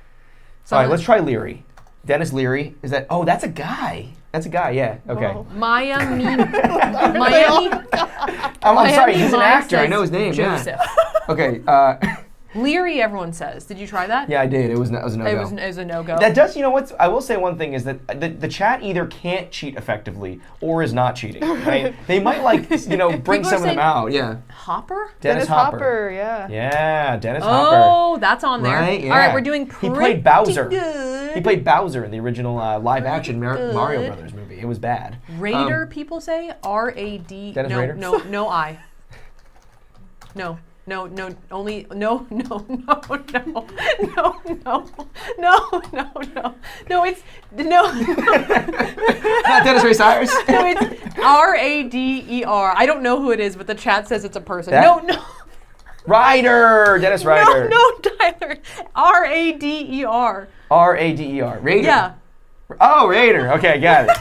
All right, let's try Leary. Dennis Leary. Is that? Oh, that's a guy. That's a guy. Yeah. Okay. Oh. Miami. I'm sorry. He's an Mine actor. I says know his name. Joseph. Yeah. Okay. Leary, everyone says. Did you try that? Yeah, I did. It was a no-go. It was a no-go. That does, you know what? I will say one thing is that the chat either can't cheat effectively or is not cheating. Right? They might bring People are some of them saying- out. Yeah. Hopper? Dennis Hopper. Yeah. Yeah, Dennis Hopper. Oh, that's on there. Right? Yeah. All right, we're doing He pretty played Bowser. good. He played Bowser in the original live-action Pretty Mario good. Brothers movie. It was bad. Raider, people say R-A-D. Dennis no, Rader? no, I. No, only no, it's no. Not Dennis Ray Cyrus. No, it's R-A-D-E-R. I don't know who it is, but the chat says it's a person. That- No. Ryder. Dennis Ryder. No, Tyler. R-A-D-E-R. R-A-D-E-R. Raider. Yeah. Oh, Raider. Okay, got it.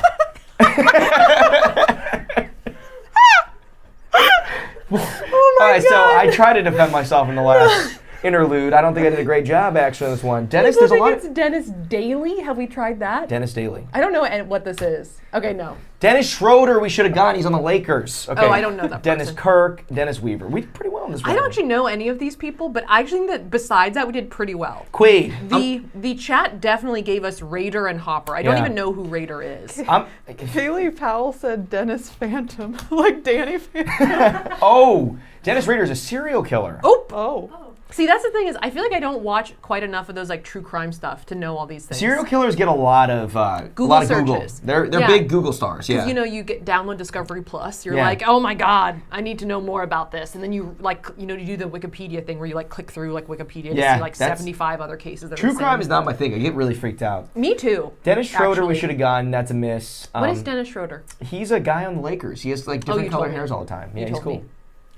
Oh All right, so I tried to defend myself in the last interlude. I don't think I did a great job actually on this one. Dennis, there's a lot. It's Dennis Daly. Have we tried that? Dennis Daly. I don't know what this is. Okay, no. Dennis Schroeder, we should have gone. He's on the Lakers. Okay. Oh, I don't know that Dennis person. Kirk, Dennis Weaver. We did pretty well in this one. I don't actually know any of these people, but I actually think that besides that, we did pretty well. Quaid. The chat definitely gave us Raider and Hopper. I don't Yeah. even know who Raider is. Kaylee Powell said Dennis Phantom, like Danny Phantom. Oh, Dennis Rader is a serial killer. Oh. See, that's the thing is, I feel like I don't watch quite enough of those like true crime stuff to know all these things. Serial killers get a lot of Google Google. searches. They're Yeah. big Google stars. Yeah. You know, you get download Discovery Plus. You're Yeah. like, oh my God, I need to know more about this. And then you like, you do the Wikipedia thing where you like click through like Wikipedia to Yeah, see like that's- 75 other cases. That are True the crime same. is not my thing. I get really freaked out. Me too. Dennis Schroeder, we actually. should have gone. That's a miss. What is Dennis Schroeder? He's a guy on the Lakers. He has like Oh, you different color told me. hairs all the time. Yeah, You he's told cool. me.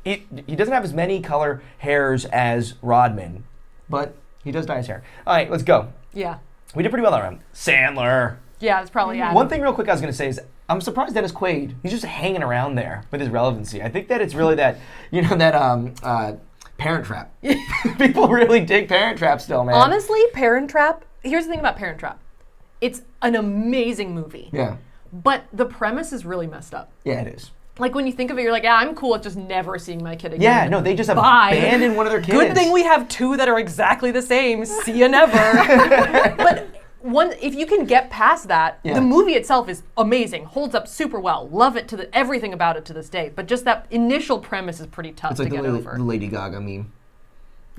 He doesn't have as many color hairs as Rodman, but he does dye his hair. All right, let's go. Yeah. We did pretty well that round. Sandler. Yeah, it's probably Adam. One thing real quick I was going to say is I'm surprised Dennis Quaid, he's just hanging around there with his relevancy. I think that it's really that, Parent Trap. People really dig Parent Trap still, man. Honestly, Parent Trap, here's the thing about Parent Trap. It's an amazing movie. Yeah. But the premise is really messed up. Yeah, it is. Like when you think of it, you're like, yeah, I'm cool with just never seeing my kid again. Yeah, no, they just Bye. abandoned one of their kids. Good thing we have two that are exactly the same. See you never. But if you can get past that, Yeah. the movie itself is amazing, holds up super well. Love it everything about it to this day. But just that initial premise is pretty tough It's like to get over. the Lady Gaga meme.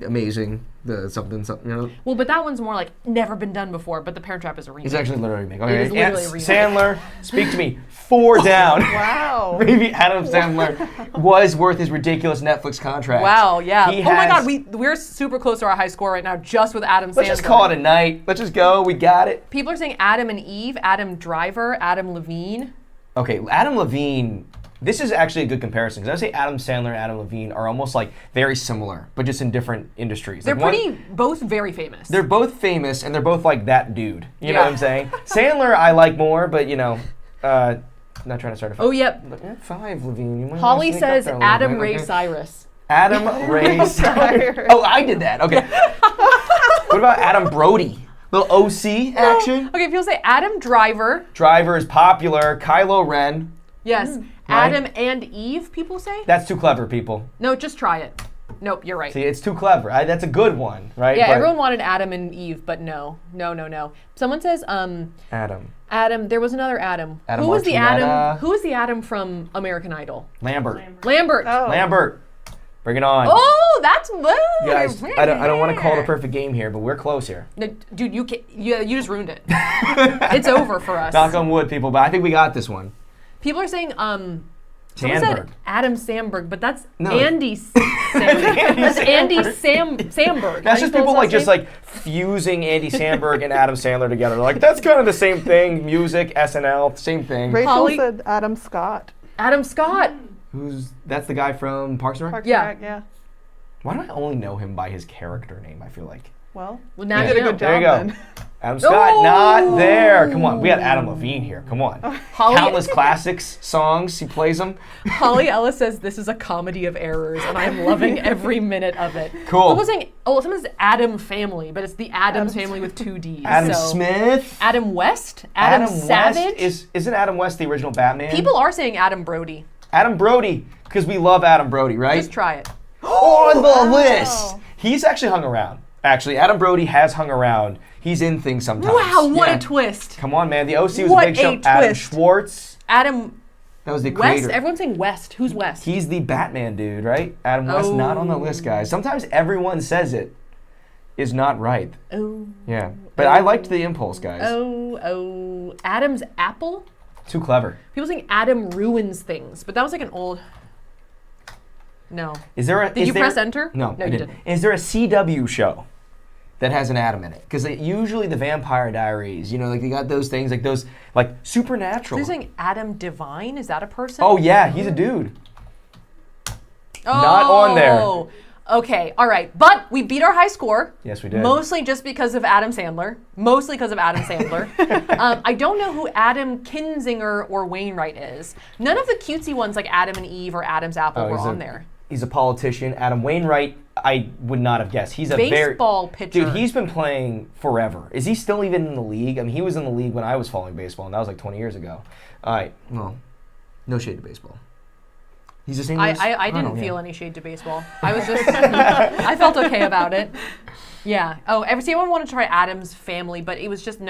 Amazing. The something, you know. Well, but that one's more like never been done before. But the Parent Trap is a remake. It's actually literally a remake. It Okay, is literally a remake. Sandler, speak to me. 4 down. Wow. Maybe Adam Sandler was worth his ridiculous Netflix contract. Wow, yeah. He Oh my has- God, we're super close to our high score right now just with Adam Sandler. Let's just call it a night. Let's just go. We got it. People are saying Adam and Eve, Adam Driver, Adam Levine. Okay, Adam Levine. This is actually a good comparison because I would say Adam Sandler and Adam Levine are almost like very similar, but just in different industries. They're Like both very famous. they're both famous and they're both like that dude. You know Yeah. what I'm saying? Sandler I like more, but not trying to start a fight. Oh, yep. But, 5, Levine. You might Holly wanna sneak up says there a little Adam bit, Ray okay? Cyrus. Adam Ray Cyrus. Oh, I did that. Okay. What about Adam Brody? Little OC action. Okay, people say Adam Driver. Driver is popular. Kylo Ren. Yes. Right. Adam and Eve, people say? That's too clever, people. No, just try it. Nope, you're right. See, it's too clever. That's a good one, right? Yeah, But everyone wanted Adam and Eve, but no. Someone says, Adam. there was another Adam. Adam Who was the Archuleta. Adam? Who was the Adam from American Idol? Lambert. Lambert. Oh. Lambert. Bring it on. Oh, that's Guys, I don't want to call it a perfect game here, but we're close here. No, dude, you just ruined it. It's over for us. Knock on wood, people, but I think we got this one. People are saying someone Sandberg. said Adam Sandberg, but that's No. Andy Sandberg. That's Andy Samberg. That's just people like just like fusing Andy Samberg and Adam Sandler together. They're like, that's kind of the same thing. Music, SNL, same thing. Rachel Holly- said Adam Scott. Adam Scott. That's the guy from Parks and Rec? Parks Yeah. and Rec, yeah. Why do I only know him by his character name, I feel like? Well, Well, now you you did a know. good There job you go. then. Adam Scott, not there. Come on, we got Adam Levine here. Come on. Holly- Countless classics, songs, he plays them. Holly Ellis says this is a comedy of errors, and I'm loving every minute of it. Cool. Someone says Adam Family, but it's the Adams Family with 2 Ds. Adam so. Smith. Adam West. Adam Savage. West isn't Adam West the original Batman? People are saying Adam Brody. Adam Brody, because we love Adam Brody, right? Just try it. On the list. He's actually hung around. Actually, Adam Brody has hung around. He's in things sometimes. Wow, what Yeah. a twist. Come on, man. The OC was What a big show. a Adam twist. Schwartz. Adam That was the West. creator. Everyone's saying West. Who's West? He's the Batman dude, right? Adam West not on the list, guys. Sometimes everyone says it is not right. Oh. Yeah. But I liked the impulse, guys. Oh. Adam's Apple? Too clever. People saying Adam ruins things, but that was like an old. No. Is there a? Did you press enter? No, No, I you didn't. didn't. Is there a CW show that has an Adam in it? Because usually the Vampire Diaries, like they got those things, like those, like Supernatural. They're saying Adam Devine? Is that a person? Oh yeah, he's a dude. Oh, not on there. Okay, all right. But we beat our high score. Yes, we did. Mostly just because of Adam Sandler. I don't know who Adam Kinzinger or Wainwright is. None of the cutesy ones like Adam and Eve or Adam's Apple were he's on there. He's a politician. Adam Wainwright, I would not have guessed. He's a Baseball pitcher. Dude, he's been playing forever. Is he still even in the league? I mean, he was in the league when I was following baseball, and that was like 20 years ago. All right, well, no shade to baseball. He's the same. I didn't feel any shade to baseball. I was just, I felt okay about it. Yeah. Oh, everyone wanted to try Adam's Family, but it was just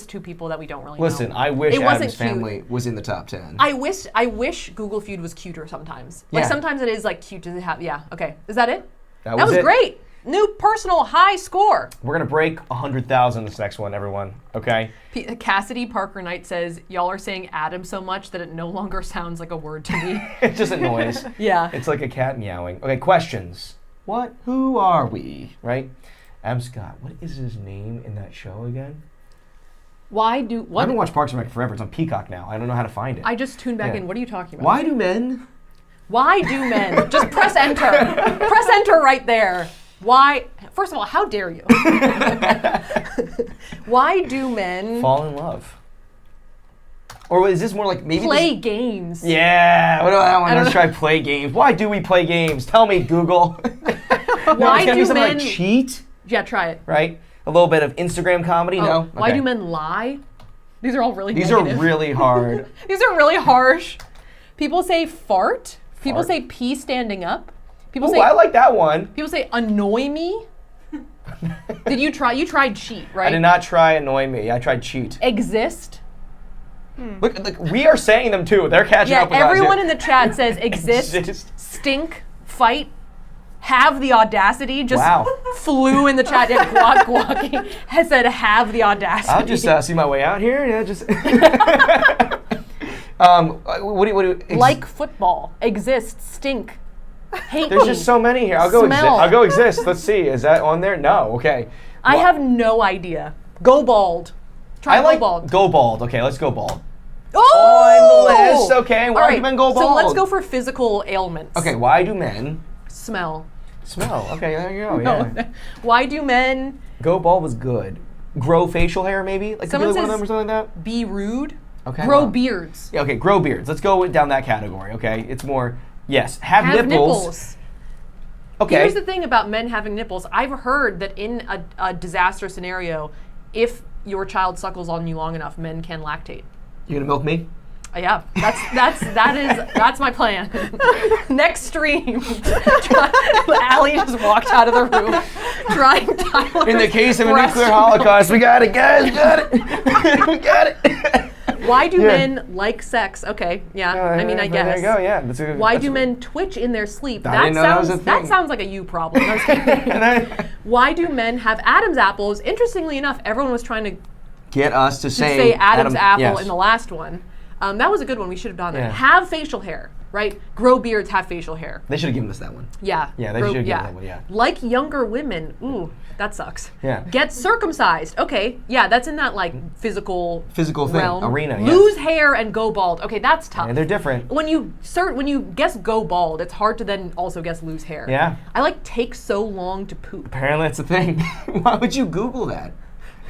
two people that we don't really know. Listen, I wish It wasn't Adam's Family was in the top 10. I wish Google Feud was cuter sometimes. Like Yeah. sometimes it is like cute to have. Yeah. Okay. Is that it? That was it. great. New personal high score. We're gonna break 100,000 this next one, everyone. Okay. Cassidy Parker Knight says, y'all are saying Adam so much that it no longer sounds like a word to me. It's just a noise. Yeah. It's like a cat meowing. Okay, questions. What? Who are we? Right? Adam Scott. What is his name in that show again? Why do I what? haven't watched Parks and Rec forever. It's on Peacock now. I don't know how to find it. I just tuned back Yeah. in. What are you talking about? Why do men? Why do men? Just press enter. Press enter right there. Why? First of all, how dare you? Why do men Fall in love. Or is this more like maybe play games? Yeah, what about that one? I don't Let's try play games. Why do we play games? Tell me, Google. Why it's gonna be do something men? like cheat, Yeah, try it. right? A little bit of Instagram comedy. Oh, No. Why Okay. do men lie? These are all really. These negative. are really hard. These are really harsh. People say fart. People Fart. say pee standing up. People Ooh, say I like that one. people say annoy me. Did you try? You tried cheat, right? I did not try annoy me. I tried cheat. Exist. Look, we are saying them too. They're catching Yeah, up with everyone us. in the chat says exist, Exist. stink, fight, have the audacity. Just Wow. flew in the chat. Yeah, guac has said have the audacity. I'll just see my way out here. Yeah, just. What do you like football, exist, stink, hate There's me. just so many here. I'll go exist. Smell. I'll go exist. Let's see. Is that on there? No. Okay. I Well, have no idea. Go bald. Try I like go bald. go bald. Okay, let's go bald. Oh! On the list. Okay, All why do men go So bald? let's go for physical ailments. Okay, why do men Smell. smell? Okay, there you go. No. Yeah. Why do men Go bald was good. Grow facial hair, maybe? Like, could be Someone like one of says- them or something like that? be rude? Okay. Grow well. beards. Yeah, okay, grow beards. Let's go down that category, okay? It's more, yes. Have Have nipples. nipples. Okay. Here's the thing about men having nipples. I've heard that in a disaster scenario, if your child suckles on you long enough, men can lactate. You gonna milk me? Yeah, that's my plan. Next stream, Allie just walked out of the room, trying Tyler. In the case of a nuclear holocaust, we got it, guys. We got it. We got it. Why do Yeah. men like sex? Okay, yeah. I mean, I guess. There you go. Yeah. That's a, Why that's do a- men twitch in their sleep? I didn't know that was a That thing. sounds like a you problem. No, I was kidding. And I- Why do men have Adam's apples? Interestingly enough, everyone was trying to Get us to say Adam's apple yes. in the last one. That was a good one. We should have done that. Yeah. Have facial hair, right? Grow beards, have facial hair. They should have given us that one. Yeah. Yeah, they should have given that one, yeah. Like younger women. Ooh, that sucks. Yeah. Get circumcised. Okay. Yeah, that's in that like physical thing, realm. arena, yes. Lose hair and go bald. Okay, that's tough. And they're different. When you guess go bald, it's hard to then also guess lose hair. Yeah. I like take so long to poop. Apparently that's a thing. Why would you Google that?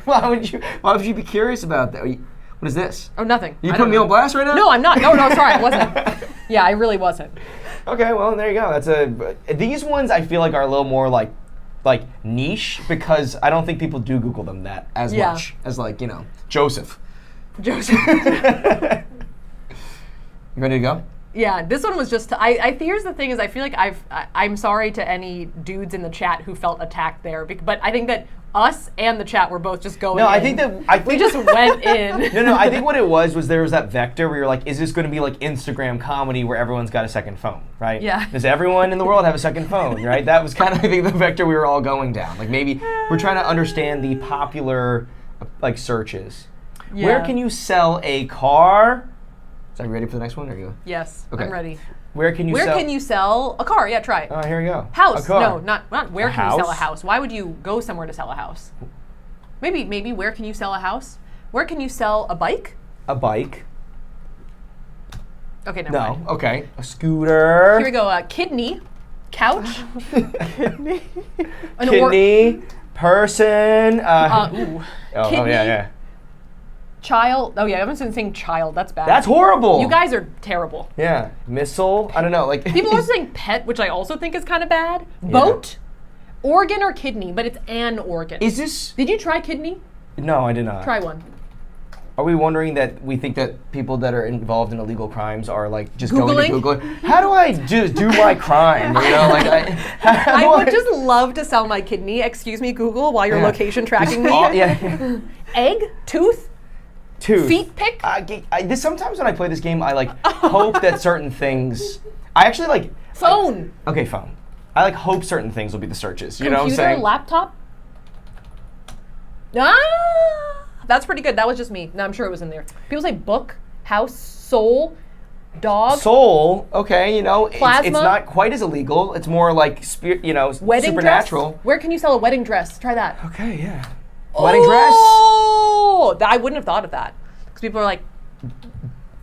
Why would you be curious about that? What is this? Oh, nothing. You I putting don't me know. on blast right now? No, I'm not. No, sorry, I wasn't. Yeah, I really wasn't. Okay, well there you go. These ones I feel like are a little more like niche because I don't think people do Google them that as Yeah. much as Joseph. Joseph. You ready to go? Yeah, this one was just. Here's the thing: is I feel like I'm sorry to any dudes in the chat who felt attacked there, but I think that us and the chat were both just going. No, in. we we just went in. No, I think what it was there was that vector where you're like, is this going to be like Instagram comedy where everyone's got a second phone, right? Yeah. Does everyone in the world have a second phone, right? That was kind of, I think, the vector we were all going down. Like maybe we're trying to understand the popular searches. Yeah. Where can you sell a car? So are you ready for the next one? Or are you? Yes, Okay. I'm ready. Where can you Where sell? can you sell a car? Yeah, try it. Oh, here we go. House. A car. No, not where A can you sell a house? house? Why would you go somewhere to sell a house? Maybe where can you sell a house? Where can you sell a bike? A bike. Okay, never mind. No. Okay. A scooter. Here we go. Kidney, couch, Kidney. an or- Kidney. Person. ooh. Oh, Kidney, yeah. Child. Oh yeah, I haven't been saying child. That's bad. That's horrible. You guys are terrible. Yeah. Missile. I don't know. Like People are saying pet, which I also think is kind of bad. Boat, organ or kidney, but it's an organ. Is this? Did you try kidney? No, I did not. Try one. Are we wondering that we think that people that are involved in illegal crimes are like just Googling? going to Google? How do I just do my crime? You know, like I would just love to sell my kidney. Excuse me, Google, while you're location tracking me. Yeah. Egg, tooth, feet pick. Sometimes when I play this game, I like hope that certain things. I actually like phone. Okay, phone. I like hope certain things will be the searches. You know what I'm Computer, saying? laptop. That's pretty good. That was just me. No, I'm sure it was in there. People say book, house, soul, dog. Soul, okay, you know, it's Plasma. not quite as illegal. It's more like Wedding supernatural. dress. Where can you sell a wedding dress? Try that. Okay, yeah. Wedding dress. Oh, I wouldn't have thought of that because people are like,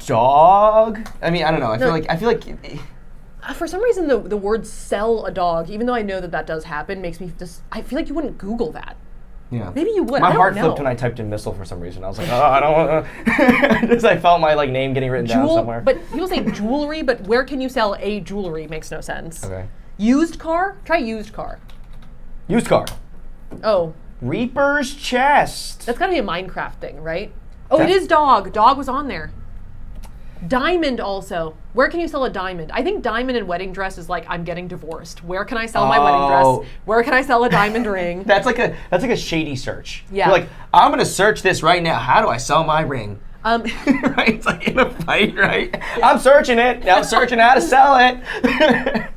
dog. I mean, I don't know. I feel like. For some reason, the word "sell a dog," even though I know that does happen, makes me just. I feel like you wouldn't Google that. Yeah. Maybe you would. My I don't heart know. flipped when I typed in missile for some reason. I was like, oh, I don't want to. Just I felt my like name getting written down somewhere. But people say jewelry, but where can you sell a jewelry? Makes no sense. Okay. Used car? Try used car. Used car. Oh, Reaper's chest. that's gotta be a Minecraft thing, right? Oh, it is dog. Dog was on there. Diamond also. Where can you sell a diamond? I think diamond and wedding dress is like I'm getting divorced. Where can I sell my wedding dress? Where can I sell a diamond ring? That's like a shady search. Yeah. You're like, I'm gonna search this right now. How do I sell my ring? Right? It's like in a fight, right? I'm searching it. I'm searching how to sell it.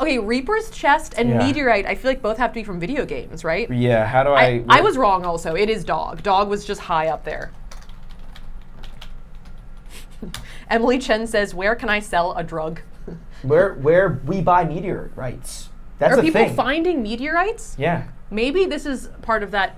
Okay, Reaper's chest and meteorite. I feel like both have to be from video games, right? Yeah. How do I? I was wrong. Also, it is dog. Dog was just high up there. Emily Chen says, "Where can I sell a drug?" Where we buy meteorites. That's Are the people thing. finding meteorites? Yeah. Maybe this is part of that,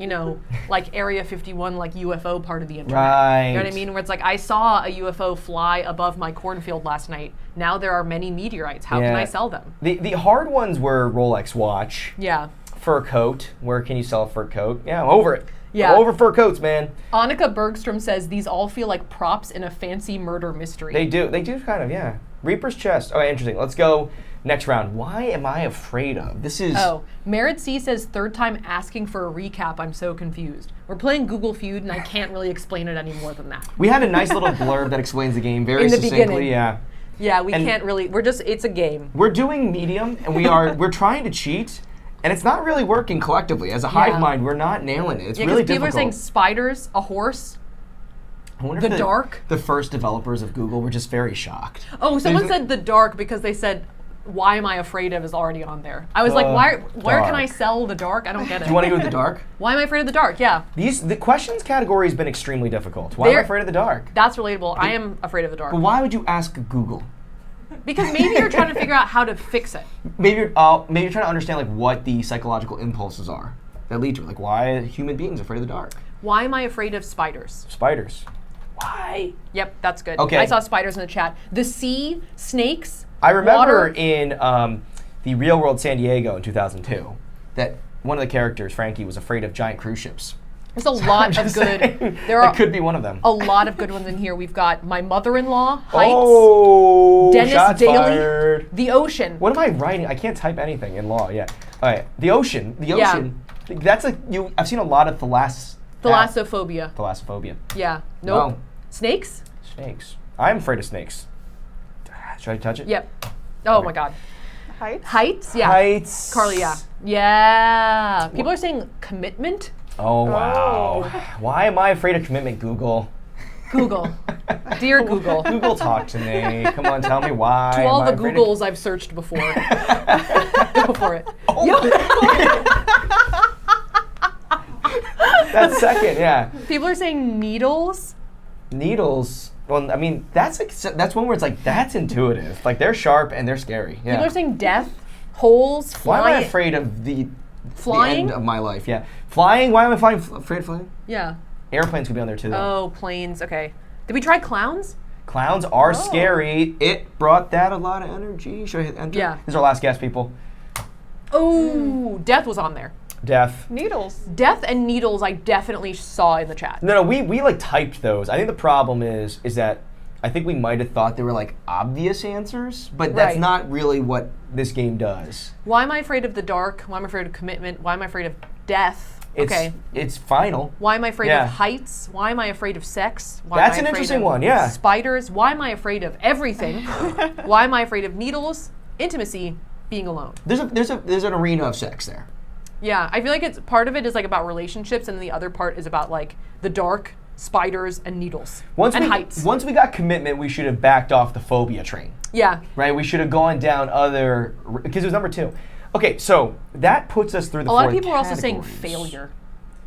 like Area 51, like UFO part of the internet. Right. You know what I mean? Where it's like, I saw a UFO fly above my cornfield last night. Now there are many meteorites. How can I sell them? The hard ones were Rolex watch, Yeah. fur coat. Where can you sell a fur coat? Yeah, I'm over it. Yeah. I'm over fur coats, man. Annika Bergstrom says, these all feel like props in a fancy murder mystery. They do kind of, yeah. Reaper's chest. Okay, interesting. Let's go next round. Why am I afraid of? This is... Oh, Merritt C says, third time asking for a recap. I'm so confused. We're playing Google Feud, and I can't really explain it any more than that. We had a nice little blurb that explains the game very In the succinctly. beginning. Yeah. Yeah, we can't really, it's a game. We're doing medium, and we're trying to cheat, and it's not really working collectively. As a hive mind, we're not nailing it. It's really difficult. People are saying spiders, a horse, I wonder the if dark. The first developers of Google were just very shocked. Oh, someone said the dark because they said, why am I afraid of is already on there. I was like, where can I sell the dark? I don't get it. Do you want to go with the dark? Why am I afraid of the dark? Yeah. The questions category has been extremely difficult. Why am I afraid of the dark? That's relatable. I am afraid of the dark. But why would you ask Google? Because maybe you're trying to figure out how to fix it. Maybe you're trying to understand like what the psychological impulses are that lead to it. Like why are human beings afraid of the dark? Why am I afraid of spiders? Spiders. Why? Yep, that's good. Okay. I saw spiders in the chat. The sea, snakes, I remember water. in the Real World San Diego in 2002 that one of the characters, Frankie, was afraid of giant cruise ships. There's a lot of good. That could be one of them. A lot of good ones in here. We've got My Mother-in-Law, Heights, Oh, Dennis shots Daly, fired. The Ocean. What am I writing? I can't type anything in law. Yeah. All right. The ocean. The ocean. That's I've seen a lot of Thalassophobia. Thalassophobia. Yeah. Nope. Wow. Snakes? Snakes. I'm afraid of snakes. Should I touch it? Yep. Oh Okay. my God. Heights? Heights? Yeah. Heights. Carly, yeah. Yeah. People are saying commitment. Oh wow. Why am I afraid of commitment, Google? Google. Dear Google. Google, talk to me. Come on, tell me why. To all am the I afraid Googles I've searched before. Go for it. That's second, yeah. People are saying needles. Needles. Well, I mean, that's one where it's like that's intuitive. Like they're sharp and they're scary. Yeah. People are saying death, holes, Why flying. am I afraid of the Flying? end of my life? Yeah. Flying? Why am I afraid of flying? Yeah. Airplanes could be on there too, though. Oh, planes. Okay. Did we try clowns? Clowns are scary. It brought that a lot of energy. Should I hit enter? Yeah. This is our last guess, people. Oh, death was on there. Death. Needles. Death and needles I definitely saw in the chat. No, we like typed those. I think the problem is that I think we might have thought they were like obvious answers, but that's Right. not really what this game does. Why am I afraid of the dark? Why am I afraid of commitment? Why am I afraid of death? Okay. It's final. Why am I afraid Yeah. of heights? Why am I afraid of sex? Why That's am I an afraid interesting of one, yeah. Spiders? Why am I afraid of everything? Why am I afraid of needles? Intimacy, being alone. There's an arena of sex there. Yeah, I feel like it's part of it is like about relationships, and the other part is about like the dark, spiders, and needles, and heights. Once we got commitment, we should have backed off the phobia train. Yeah, Right? We should have gone down other because it was number 2. Okay, so that puts us through the a lot of four people are also saying categories. failure.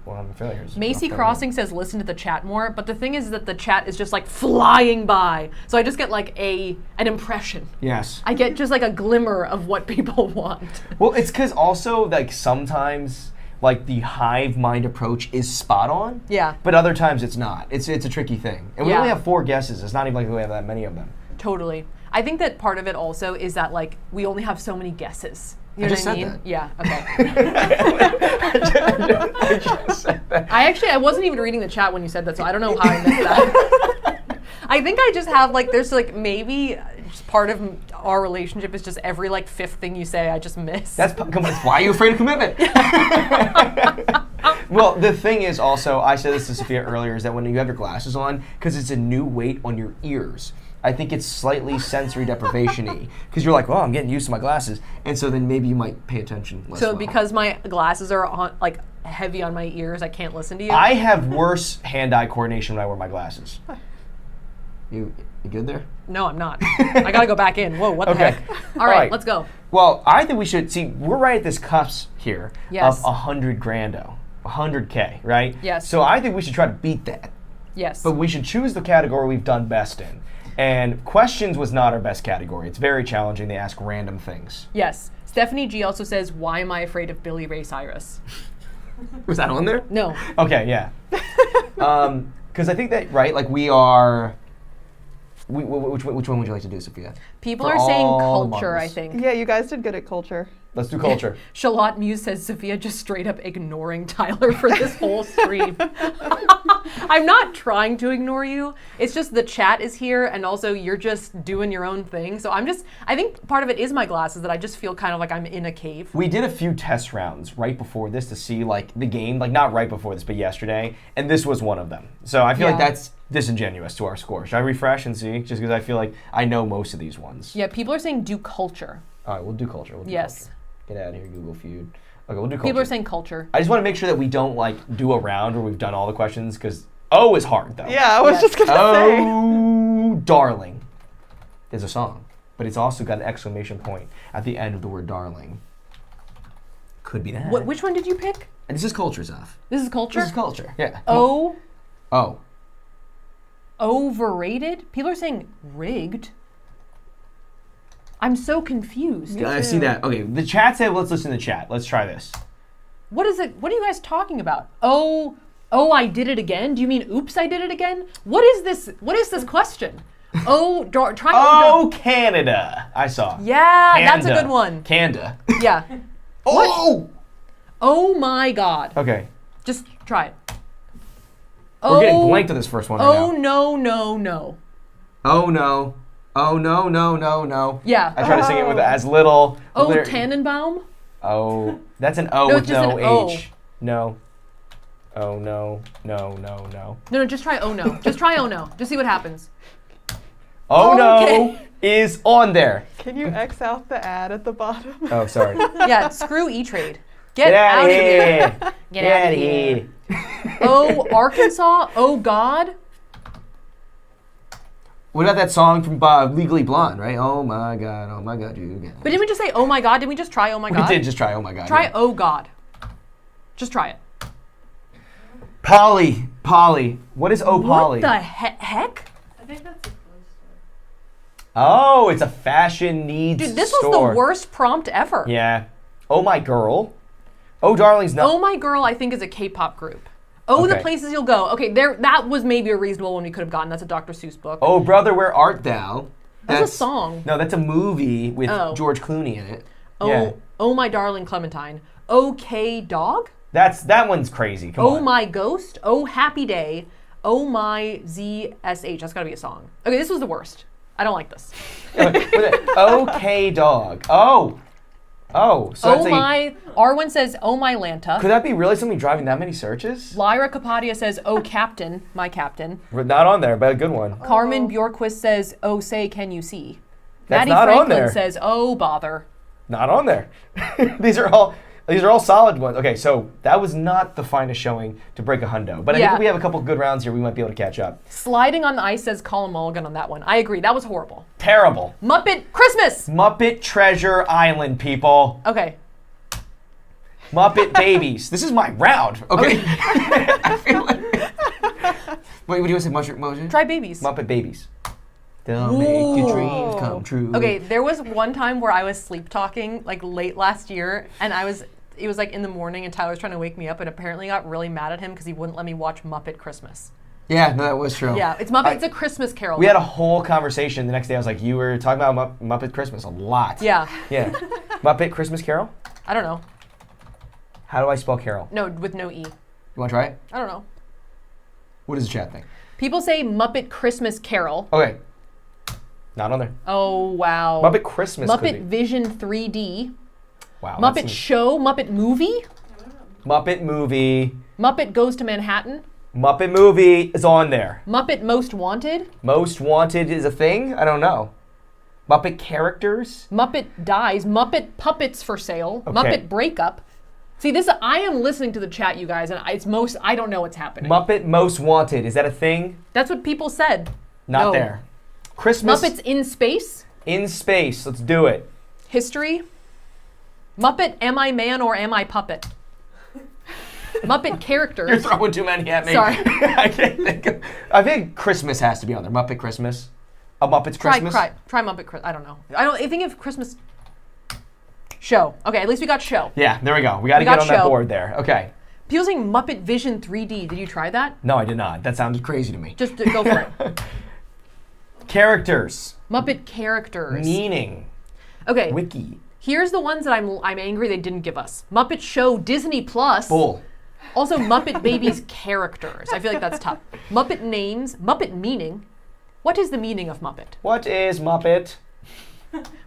Well, I'm failures. Macy Crossing says listen to the chat more, but the thing is that the chat is just like flying by, so I just get like an impression. Yes. I get just like a glimmer of what people want. Well, it's because also like sometimes like the hive mind approach is spot on. Yeah. But other times it's not. It's a tricky thing, and we Yeah. only have 4 guesses. It's not even like we have that many of them. Totally. I think that part of it also is that like we only have so many guesses. You know just what I said mean? that. Yeah. Okay. I just said that. I wasn't even reading the chat when you said that, so I don't know how I missed that. I think I just have like there's like maybe just part of our relationship is just every like 5th thing you say I just miss. That's why are you afraid of commitment? Well, the thing is also, I said this to Safiya earlier, is that when you have your glasses on, because it's a new weight on your ears, I think it's slightly sensory deprivation-y. Because you're like, oh, I'm getting used to my glasses. And so then maybe you might pay attention less so well. because my glasses are on like heavy on my ears, I can't listen to you. I have worse hand-eye coordination when I wear my glasses. You good there? No, I'm not. I gotta go back in. Whoa, what the Okay. heck? All right, let's go. Well, I think we should, see, we're right at this cusp here Yes. of 100 grando, 100K, right? Yes. So I think we should try to beat that. Yes. But we should choose the category we've done best in. And questions was not our best category. It's very challenging. They ask random things. Yes. Stephanie G also says, why am I afraid of Billy Ray Cyrus? Was that on there? No. Okay, yeah. Because I think that, right, like we are... which one would you like to do, Safiya? People For are saying all culture, I marbles. think. Yeah, you guys did good at culture. Let's do culture. Charlotte Muse says Safiya just straight up ignoring Tyler for this whole stream. I'm not trying to ignore you. It's just the chat is here and also you're just doing your own thing. So I think part of it is my glasses that I just feel kind of like I'm in a cave. We did a few test rounds right before this to see like the game, like not right before this, but yesterday, and this was one of them. So I feel like Yeah. that's disingenuous to our score. Should I refresh and see? Just because I feel like I know most of these ones. Yeah, people are saying do culture. All right, we'll do culture. We'll do Yes. culture. Get out of here, Google Feud. Okay, we'll do culture. People are saying culture. I just want to make sure that we don't like do a round where we've done all the questions because O is hard though. Yeah, I was Yes. just gonna say. Oh, darling is a song, but it's also got an exclamation point at the end of the word darling. Could be that. Which one did you pick? And this is culture, Zaf. This is culture? This is culture. Yeah. Come on. Oh, Oh. overrated? People are saying rigged. I'm so confused. I see that. Okay, the chat said let's listen to the chat. Let's try this. What is it? What are you guys talking about? Oh, I did it again? Do you mean oops, I did it again? What is this? What is this question? Try Oh, Canada. I saw. Yeah, that's a Canda. good one. Canda. Yeah. Oh! Oh my god. Okay. Just try it. We're getting blanked on this first one right Oh now. no. Oh no. Oh no, no, no, no. Yeah. I try to sing it with as little. Oh, lyr- Tannenbaum? Oh, that's an O No, with it's just no an O. H. No. Oh no, no, no, no. No, just try oh no. Just try oh no. Just see what happens. Oh Okay. no is on there. Can you X out the ad at the bottom? Oh, sorry. Yeah, screw E-Trade. Get out out of of here. here. Get out of here. Oh, Arkansas. Oh God. What about that song from Legally Blonde, right? Oh my God, you again. But didn't we just say oh my God? Didn't we just try oh my God? We did just try, oh my God. Try yeah. oh God. Just try it. Polly. What is Oh Polly? What the heck? I think that's a close Oh, it's a fashion needs Dude, this store. was the worst prompt ever. Yeah. Oh my girl. Oh darling's not. Oh My Girl, I think, is a K-pop group. Oh, the Okay. places you'll go. Okay, that was maybe a reasonable one we could have gotten. That's a Dr. Seuss book. Oh brother, where art thou? That's a song. No, that's a movie with Oh. George Clooney in it. Oh, Yeah. oh my darling Clementine. Okay dog? That one's crazy. Come Oh on. my ghost? Oh happy day? Oh my ZSH. That's gotta be a song. Okay, this was the worst. I don't like this. Okay, dog. Oh. So Oh that's my. R1 says, oh my Lanta. Could that be really something driving that many searches? Lyra Capadia says, oh captain, my captain. We're not on there, but a good one. Carmen Bjorkquist says, oh say can you see. That's Maddie not on Franklin there. says, oh bother. Not on there. These are all solid ones. Okay, so that was not the finest showing to break a hundo. But I think Yeah. if we have a couple good rounds here, we might be able to catch up. Sliding on the ice says Colin Mulligan on that one. I agree. That was horrible. Terrible. Muppet Christmas. Muppet Treasure Island, people. Okay. Muppet Babies. This is my round. Okay. I feel like... Wait, what do you say? Motion? Try babies. Muppet Babies. They'll make your dreams come true. Okay, there was one time where I was sleep talking like late last year, and it was like in the morning, and Tyler was trying to wake me up, and apparently got really mad at him because he wouldn't let me watch Muppet Christmas. Yeah, no, that was true. Yeah, it's Muppet. It's a Christmas Carol. We had a whole conversation the next day. I was like, you were talking about Muppet Christmas a lot. Yeah. Yeah. Muppet Christmas Carol? I don't know. How do I spell Carol? No, with no E. You want to try it? I don't know. What does the chat think? People say Muppet Christmas Carol. Okay. Not on there. Oh, wow. Muppet Christmas could Muppet be. Vision 3D. Wow. Muppet Show. Muppet Movie. Muppet Movie. Muppet Goes to Manhattan. Muppet Movie is on there. Muppet Most Wanted. Most Wanted is a thing? I don't know. Muppet Characters? Muppet Dies. Muppet Puppets for Sale. Okay. Muppet Breakup. See, I am listening to the chat, you guys, and I don't know what's happening. Muppet Most Wanted. Is that a thing? That's what people said. Not No. there. Christmas Muppets in Space. in Space. Let's do it. History. Muppet Am I Man or Am I Puppet? Muppet Characters. You're throwing too many at me. Sorry. I can't think of... I think Christmas has to be on there. Muppet Christmas. A Muppet's Christmas. Try Muppet Christmas. I don't know. I think of Christmas Show. Okay, at least we got Show. Yeah, there we go. We got to got get on that show. board there. Okay. People saying Muppet Vision 3D. Did you try that? No, I did not. That sounded crazy to me. Just go for it. Characters. Muppet Characters. Meaning. Okay. Wiki. Here's the ones that I'm angry they didn't give us. Muppet Show Disney Plus. Bull. Also Muppet Babies Characters. I feel like that's tough. Muppet Names. Muppet Meaning. What is the meaning of Muppet? What is Muppet?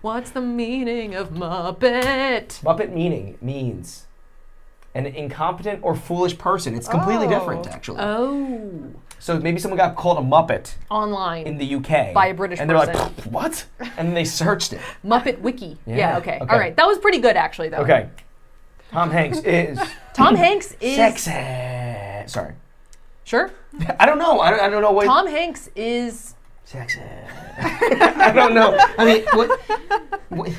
What's the meaning of Muppet? Muppet means an incompetent or foolish person. It's completely different, actually. Oh. So maybe someone got called a Muppet Online. in the UK. By a British and they're person. like, what? And then they searched it. Muppet Wiki. Yeah, Okay. okay. All right. That was pretty good, actually, though. Okay. Tom Hanks is Tom Hanks is... sexy. Sorry. Sure. I don't know. I don't know what... Tom Hanks is... Sexy. I don't know. I mean, what?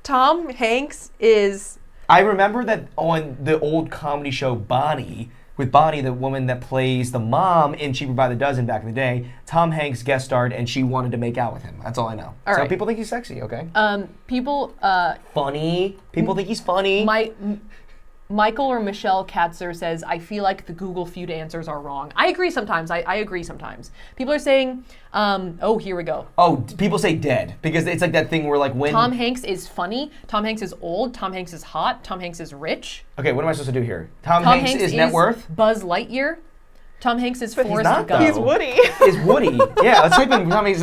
Tom Hanks is... I remember that on the old comedy show Bonnie, with Bonnie, the woman that plays the mom in Cheaper by the Dozen back in the day, Tom Hanks guest starred and she wanted to make out with him. That's all I know. All so right. people think he's sexy, okay? People... Funny. People think he's funny. Michael or Michelle Katzer says, I feel like the Google Feud answers are wrong. I agree sometimes. I agree sometimes. People are saying, oh, here we go. Oh, people say dead because it's like that thing where like when... Tom Hanks is funny. Tom Hanks is old. Tom Hanks is hot. Tom Hanks is rich. Okay, what am I supposed to do here? Tom Hanks is net worth? Buzz Lightyear. Tom Hanks is Forrest not, Gump. though. He's Woody. Is Woody. Yeah, let's type in Tom Hanks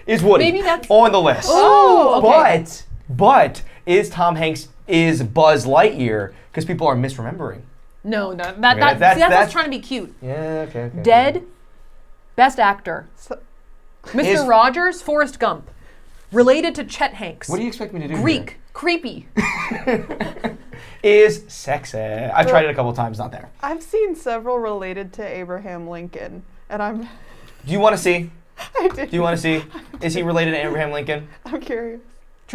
is Woody. Maybe that's... on the list. Oh, okay. But is Tom Hanks is Buzz Lightyear because people are misremembering. No, that's trying to be cute. Yeah, okay. Dead, best actor. Mr. Rogers, Forrest Gump. Related to Chet Hanks. What do you expect me to do Greek, creepy. here? Is sexy. I've tried it a couple times, not there. I've seen several related to Abraham Lincoln, and I'm... Do you want to see? I do. Do you want to see? Is he related to Abraham Lincoln? I'm curious.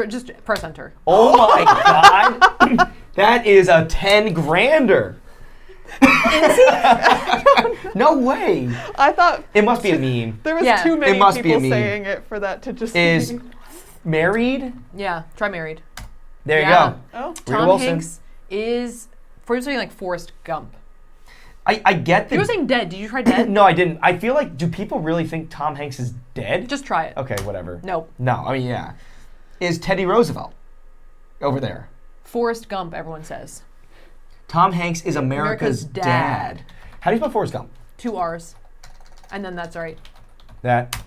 Just press enter. Oh my God. That is a 10 grander. No way. I thought It must be a meme. there was Yeah. too many It must be people a meme. saying it for that to just Is be... married? Yeah, try married. There Yeah. you go. Oh. Rita Tom Wilson. Hanks is, for you saying like Forrest Gump. I get You were the... saying dead. Did you try dead? No, I didn't. I feel like, do people really think Tom Hanks is dead? Just try it. Okay, whatever. No. No, I mean, yeah. Is Teddy Roosevelt over there? Forrest Gump, everyone says. Tom Hanks is America's America's dad. dad. How do you spell Forrest Gump? 2 R's. And then that's right. That.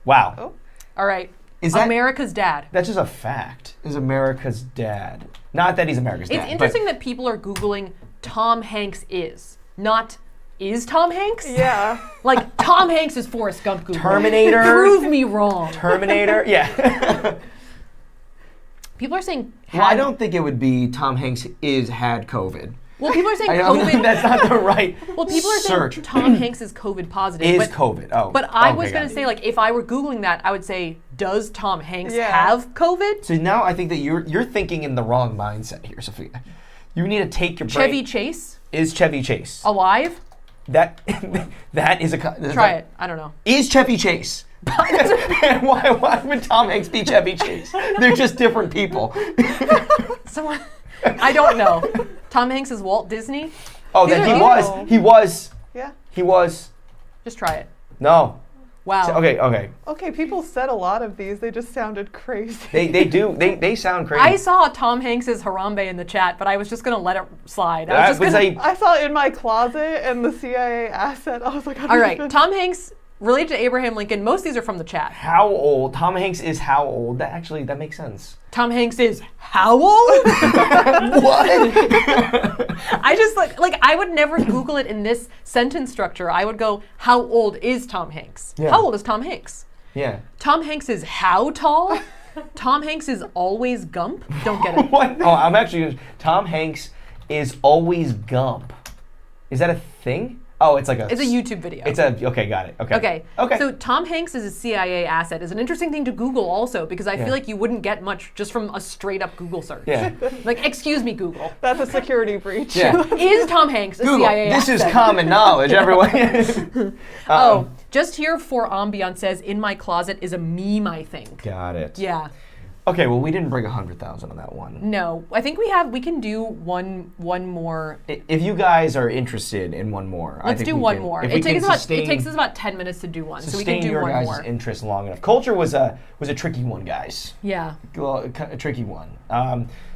Wow. Oh. All right. Is that America's dad. That's just a fact. Is America's dad. Not that he's America's dad. It's interesting that people are Googling Tom Hanks is, not is Tom Hanks? Yeah. Like, Tom Hanks is Forrest Gump Google. Terminator. Prove me wrong. Terminator. Yeah. People are saying Well, I don't think it would be Tom Hanks had COVID. Well, people are saying I don't COVID. think that's not the right Well, people are search. saying Tom Hanks is COVID positive. Is but, COVID. Oh. But I okay, was going got to it. say, like, if I were Googling that, I would say, does Tom Hanks Yeah. have COVID? So now I think that you're thinking in the wrong mindset here, Safiya. You need to take your Chevy brain. Chase? Is Chevy Chase. Alive? That that is a Try it. I don't know. Is Chevy Chase. why would Tom Hanks be Chevy Chase? They're just different people. Someone. I don't know. Tom Hanks is Walt Disney? Oh, These then are he easy. was. Yeah. He was. Just try it. No. Wow. Okay. Okay, people said a lot of these. They just sounded crazy. They do. They sound crazy. I saw Tom Hanks's Harambe in the chat, but I was just going to let it slide. I was just gonna, I saw it in my closet and the CIA asset. I was like, all right. Tom Hanks, related to Abraham Lincoln. Most of these are from the chat. How old? Tom Hanks is how old? That makes sense. Tom Hanks is how old? What? I just like I would never Google it in this sentence structure. I would go, how old is Tom Hanks? Yeah. How old is Tom Hanks? Yeah. Tom Hanks is how tall? Tom Hanks is always Gump? Don't get it. What? Oh, I'm actually. Tom Hanks is always Gump. Is that a thing? Oh, it's like a. It's a YouTube video. Okay, got it. Okay. Okay. So Tom Hanks is a CIA asset is an interesting thing to Google also because I feel like you wouldn't get much just from a straight up Google search. Yeah. Like, excuse me, Google. That's a security breach. Yeah. Is Tom Hanks a Google. CIA This asset? is common knowledge, everyone. Oh, just here for ambiance says, in my closet is a meme, I think. Got it. Yeah. Okay, well, we didn't bring 100,000 on that one. No, I think we can do one more. If you guys are interested in one more, I Let's think do we one can- more. if It we can takes us about 10 minutes to do one, so we can sustain do your one guys' more. interest long enough. Culture was a tricky one, guys. Yeah. Well, a tricky one.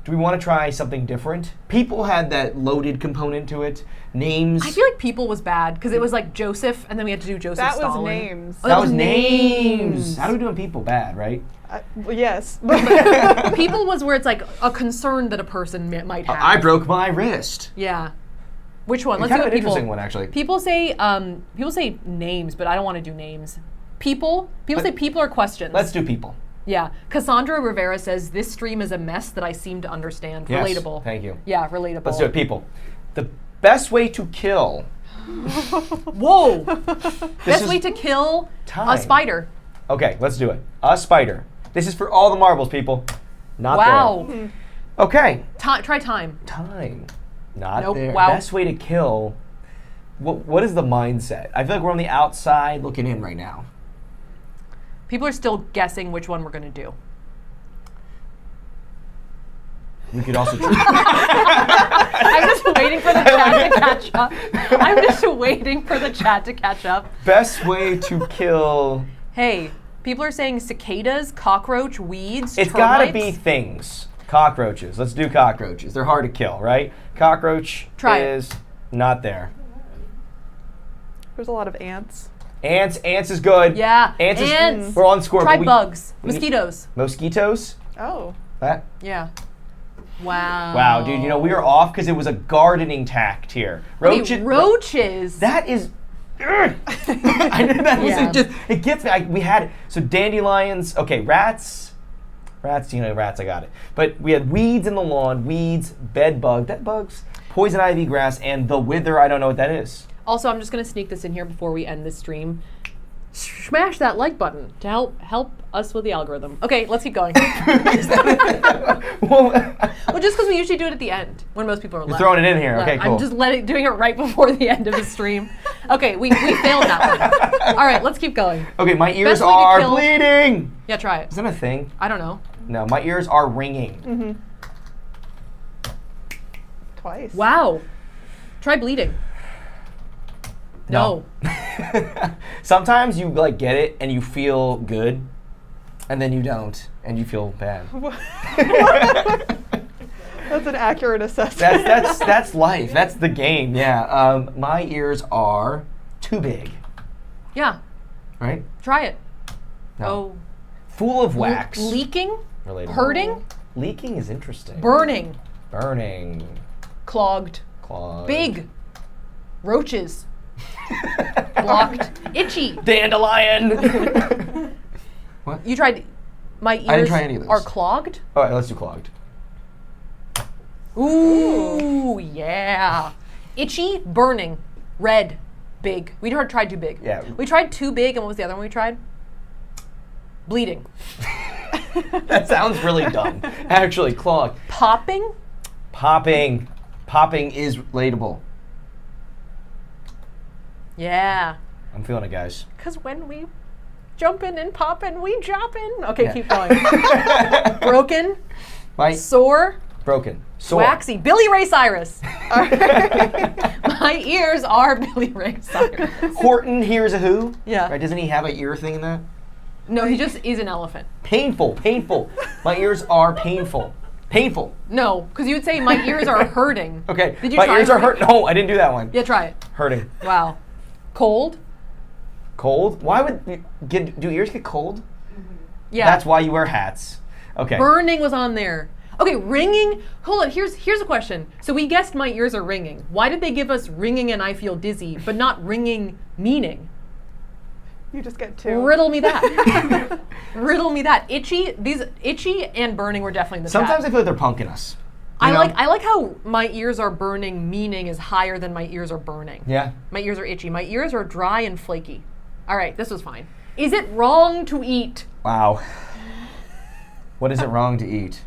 Do we want to try something different? People had that loaded component to it. Names. I feel like People was bad because it was like Joseph, and then we had to do Joseph That Stalin. was names. Oh, that was names. How do we do people bad, right? Well, yes. People was where it's like a concern that a person might have. I broke my wrist. Yeah. Which one? It's Let's kind do of an people. interesting one, actually. People say names, but I don't want to do names. People say people are questions. Let's do people. Yeah. Cassandra Rivera says this stream is a mess that I seem to understand. Yes, Relatable. thank you. Yeah, relatable. Let's do it, people. The best way to kill. Whoa. Best is way to kill time. a spider. Okay, let's do it. A spider. This is for all the marbles, people. Not Wow. there. Okay. Try time. Time. Not Nope. there. Wow. Best way to kill. What is the mindset? I feel like we're on the outside looking in right now. People are still guessing which one we're going to do. We could also. I'm just waiting for the chat to catch up. I'm just waiting for the chat to catch up. Best way to kill. Hey, people are saying cicadas, cockroach, weeds, It's termites. gotta be things. Cockroaches. Let's do cockroaches. They're hard to kill, right? Cockroach Try it. is not there. There's a lot of ants. Ants. Ants is good. Yeah. Ants. Ants. Is, we're on score. Try but bugs. we need- Mosquitoes. Mosquitoes. Oh. That. Yeah. Wow. Wow, dude. You know we are off because it was a gardening tact here. Okay, roaches. That is. I know that was Yeah. it gets me. We had so dandelions. Okay, rats. Rats. Rats. I got it. But we had weeds in the lawn. Weeds, bed bugs, poison ivy grass, and the wither. I don't know what that is. Also, I'm just going to sneak this in here before we end this stream. Smash that like button to help us with the algorithm. Okay, let's keep going. Well, Well, just because we usually do it at the end when most people are you're left. throwing it in here. left. Okay, cool. I'm just doing it right before the end of the stream. Okay, we failed that one. All right, let's keep going. Okay, my ears Best way to are kill- bleeding. Yeah, try it. Is that a thing? I don't know. No, my ears are ringing. Twice. Wow. Try bleeding. No. Sometimes you like get it and you feel good, and then you don't, and you feel bad. That's an accurate assessment. That's life. That's the game. Yeah. My ears are too big. Yeah. Right? Try it. No. Oh. Full of wax. Leaking? Relatable. Hurting? Leaking is interesting. Burning? Burning. Clogged? Clawed. Big? Roaches? Blocked? Itchy? Dandelion. You tried. My ears didn't try any of those. are clogged? All right, let's do clogged. Ooh, yeah. Itchy, burning, red, big. We tried too big. Yeah. We tried too big, and what was the other one we tried? Bleeding. That sounds really dumb. Actually, clogged. Popping? Popping. Popping is relatable. Yeah. I'm feeling it, guys. Because when we jumping and popping, we dropping. Okay, Yeah. keep going. Broken, Right? sore, Broken. Sore. waxy. Billy Ray Cyrus. My ears are Billy Ray Cyrus. Horton hears a who. Yeah. Right? Doesn't he have an ear thing in that? No, he just is an elephant. Painful. Painful. My ears are painful. Painful. No, because you would say my ears are hurting. Okay. Did you My try ears are hurting? hurting. No, I didn't do that one. Yeah, try it. Hurting. Wow. Cold? Cold? Why would do ears get cold? Yeah. That's why you wear hats. Okay. Burning was on there. Okay, ringing. Hold on. Here's a question. So we guessed my ears are ringing. Why did they give us ringing and I feel dizzy, but not ringing meaning? You just get two. Riddle me that. Riddle me that. Itchy. These itchy and burning were definitely in the Sometimes I chat. feel like they're punking us. I You know? like how my ears are burning meaning is higher than my ears are burning. Yeah. My ears are itchy. My ears are dry and flaky. All right, this was fine. Is it wrong to eat? Wow. What is it wrong to eat?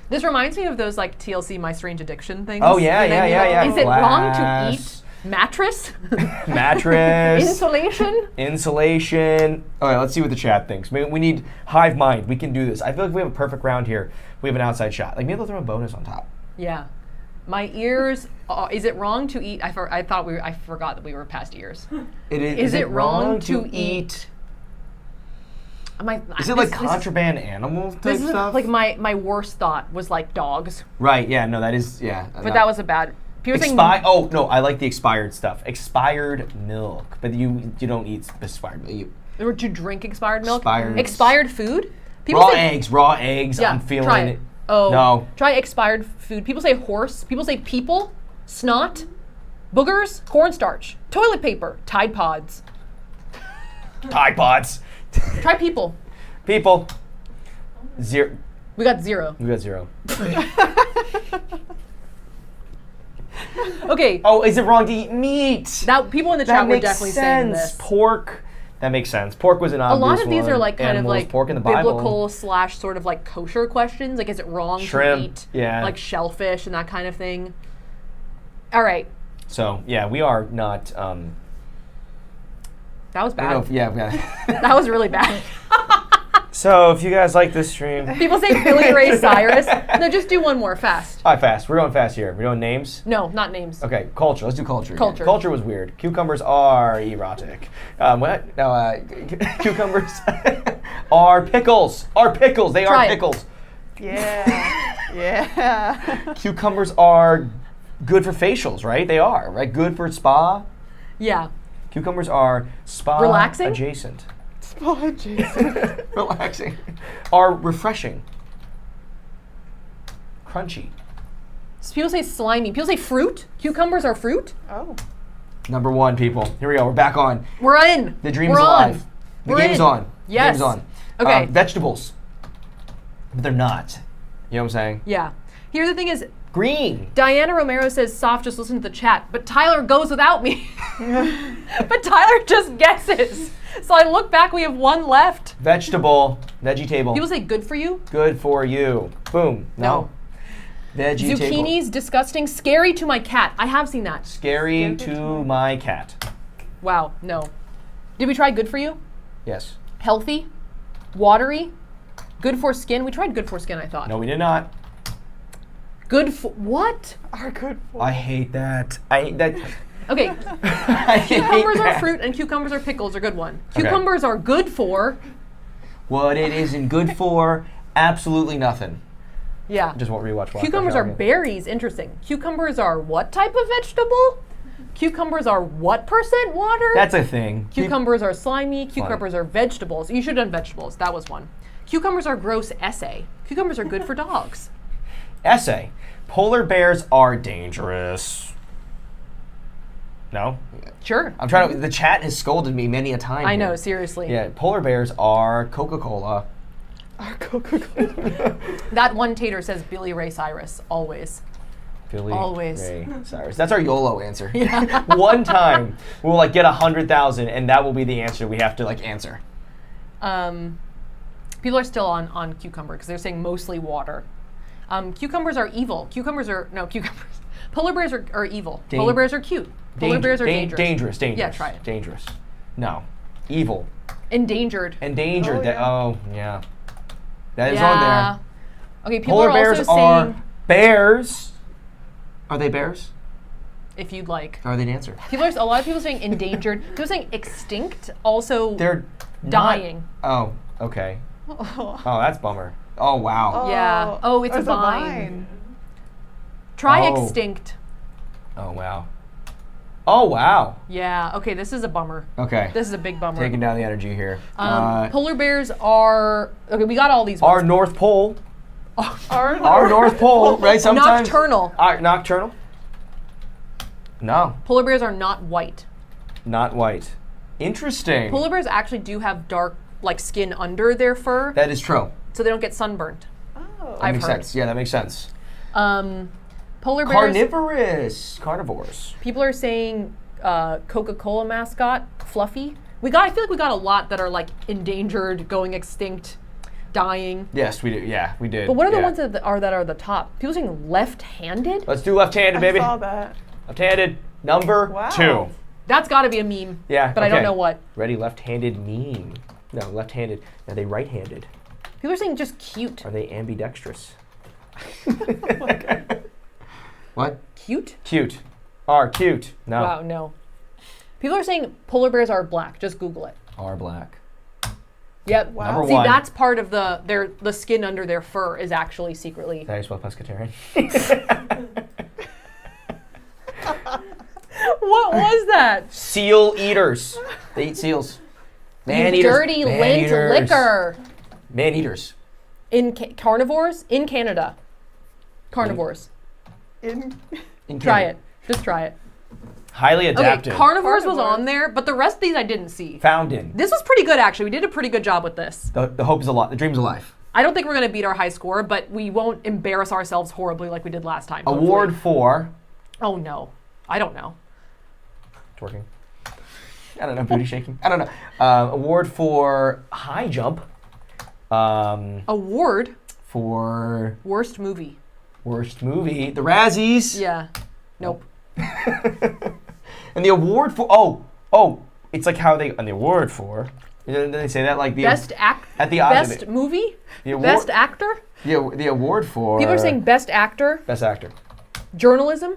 This reminds me of those like TLC My Strange Addiction things. Oh, yeah, You know what I mean? yeah, yeah, Is it wrong to Glass. eat mattress? Mattress. Insulation? Insulation. All right, let's see what the chat thinks. Maybe we need hive mind. We can do this. I feel like we have a perfect round here. We have an outside shot. Like maybe they'll throw a bonus on top. Yeah. My ears. Is it wrong to eat? I forgot that we were past ears. Is it wrong to eat? Is it like contraband animal type This is stuff? like my worst thought was like dogs, Right. Yeah. No. That is. Yeah. but that was a bad. People saying Oh no, I like the expired stuff. Expired milk, but you don't eat expired milk. or to drink expired milk. Expired- Expired food. People Raw say eggs. Raw eggs. Yeah, I'm feeling try it. Oh, No. Try expired food. People say horse. People say people, snot, boogers, cornstarch, toilet paper, Tide Pods. Tide Pods. Try people. People. Zero. We got 0. We got 0. Okay. Oh, is it wrong to eat meat? That people in the That chat were makes definitely saying sense. this. Pork. That makes sense. Pork was an A obvious one. lot of these are like kind Animals, of like pork in the Bible. biblical / sort of like kosher questions. Like, is it wrong Shrimp, to eat yeah. like shellfish and that kind of thing? All right, So yeah, we are not. that was I don't know bad. if, yeah. We got That was really bad. So if you guys like this stream, all People say Billy Ray Cyrus. No, just do one more fast. right, fast. We're going fast here. We're doing names. No, not names. Okay, culture. Let's do culture. again. Culture. Culture was weird. Cucumbers are erotic. What? No, cucumbers are pickles. Are pickles. They Try are it. pickles. Yeah. Yeah. Cucumbers are good for facials, right? They are, right? Good for spa. Yeah. Cucumbers are spa Relaxing? adjacent. Spa Jason. Relaxing. Are refreshing. Crunchy. So people say slimy. People say fruit. Cucumbers are fruit. Oh. Number 1, people. Here we go. We're back on. We're in. The dream's We're alive. on. The We're game's in. on. Yes. The game's on. Okay. Vegetables. But they're not. You know what I'm saying? Yeah. Here's the thing is, Green. Diana Romero says, "Soft, just listen to the chat." But Tyler goes without me. But Tyler just guesses. So I look back. We have one left. Vegetable. Veggie table. People say, "Good for you." Good for you. Boom. No. Veggie table. Zucchinis, disgusting, scary to my cat. I have seen that. Scary to my cat. Wow. No. Did we try good for you? Yes. Healthy, watery, good for skin. We tried good for skin. I thought. No, we did not. Good for what? Are good for. I hate that. I hate that. Okay. I hate Cucumbers are that. fruit and cucumbers are pickles are good one. Okay. Cucumbers are good for. What it isn't good for, absolutely nothing. Yeah. Just won't rewatch. Cucumbers are berries. Interesting. Cucumbers are what type of vegetable? Cucumbers are what percent water? That's a thing. Cucumbers are slimy. Cucumbers are vegetables. You should have done vegetables. That was one. Cucumbers are gross essay. Cucumbers are good for dogs. Essay. Polar bears are dangerous. No? Sure. I'm trying to. The chat has scolded me many a time. I know, here. seriously. Yeah, polar bears are Coca-Cola. Our Coca-Cola. That one tater says Billy Ray Cyrus, always. Billy Always. Ray Cyrus. That's our YOLO answer. Yeah. One time we'll like get 100,000, and that will be the answer we have to like answer. People are still on cucumber because they're saying mostly water. Cucumbers are evil. Cucumbers. Polar bears are evil. Polar bears are cute. Polar bears are dangerous. Dangerous. Yeah, try it. Dangerous. No. Evil. Endangered. Endangered. Oh, yeah. Yeah. That is on there. Okay, people Polar are bears also are saying, bears. Are they bears? if you'd like. Are they an answer? A lot of people saying endangered. People saying extinct. Also, They're dying. Oh, okay. Oh. Oh, that's bummer. Oh, wow. Yeah. Oh, it's a vine. Try Oh. extinct. Oh, wow. Oh, wow. Yeah. Okay, this is a bummer. Okay. This is a big bummer. Taking down the energy here. Polar bears are okay. We got all these Our ones. North Pole. Our North Pole, right? Sometimes. Nocturnal. Nocturnal? No, Polar bears are not white. not white. Interesting. Polar bears actually do have dark, like skin under their fur, That is true. so they don't get sunburned. Oh. That I've makes heard. sense. Yeah, that makes sense. Polar bears. Carnivores. People are saying Coca-Cola mascot Fluffy. I feel like we got a lot that are like endangered, going extinct, dying. Yes, we do. Yeah, we did. But what are the Yeah. ones that are the top? People saying left-handed. Let's do left-handed, baby. I saw that. Left-handed. Number Wow. 2. That's got to be a meme. Yeah. But I don't okay. know what. Ready? Left-handed meme. No, left-handed. Are they right-handed? People are saying just cute. Are they ambidextrous? Okay. What? Cute? Cute. Are cute. No. Wow, no. People are saying polar bears are black. Just Google it. Are black. Yep. Wow. Number See, 1. that's part of the skin under their fur is actually secretly. That is well pescatarian. What was that? Seal eaters. They eat seals. Man eaters. Dirty Man lint eaters. liquor. Man eaters. Carnivores in Canada. Carnivores. In Try it. Just try it. Highly adapted. Okay, carnivores was Carnivores. on there, but the rest of these I didn't see. Found in. This was pretty good, actually. We did a pretty good job with this. The hope is alive. The dream's alive. I don't think we're going to beat our high score, but we won't embarrass ourselves horribly like we did last time. Award hopefully. for Oh, no. I don't know. twerking. I don't know. Booty shaking. I don't know. Award for high jump. Award, For worst movie. worst movie. The Razzies. Yeah. Nope. And the award for it's like how they and the award for. Didn't they say that like the Best act. at the odds of Best it. movie? The award, Best actor? the award for People are saying best actor. best actor. Journalism?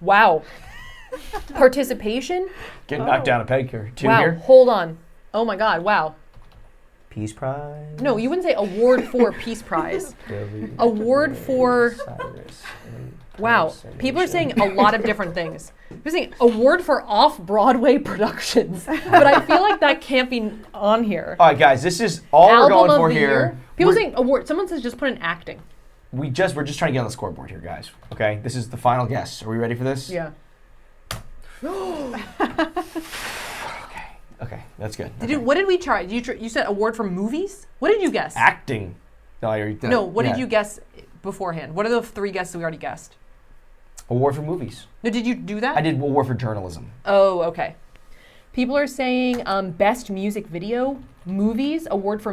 Wow. Participation? Getting knocked down a peg here. 2 Wow. here. Hold on. Oh my God. Wow. Peace Prize. No, you wouldn't say award for Peace Prize. Billy Award for. Cyrus and Wow. People are saying a lot of different things. They're saying award for off-Broadway productions, but I feel like that can't be on here. All right, guys, this is all we're Album going of for the here. year. People We're- saying award. Someone says just put in acting. we're just trying to get on the scoreboard here, guys. Okay, this is the final guess. Are we ready for this? Yeah. Okay, that's good. What did we try? You said award for movies? What did you guess? Acting. No, I already did. No, what Yeah. did you guess beforehand? What are the 3 guesses we already guessed? Award for movies. No, did you do that? I did award for journalism. Oh, okay. People are saying best music video, movies, award for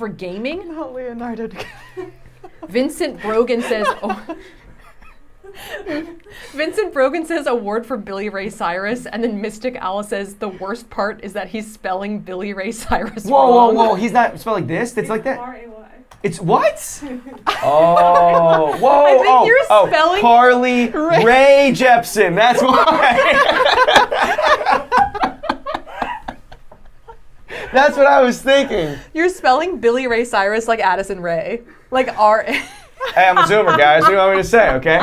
gaming. Not Leonardo DiCaprio. Vincent Brogan says. Vincent Brogan says award for Billy Ray Cyrus, and then Mystic Owl says the worst part is that he's spelling Billy Ray Cyrus wrong. Whoa! He's not spelled like this. It's like that. R-A-Y. It's what? Oh, whoa! I think you're spelling Carly Ray Jepsen. That's why. That's what I was thinking. You're spelling Billy Ray Cyrus like Addison Ray. Like R. Hey, I'm a Zoomer, guys. What do you want me to say, okay?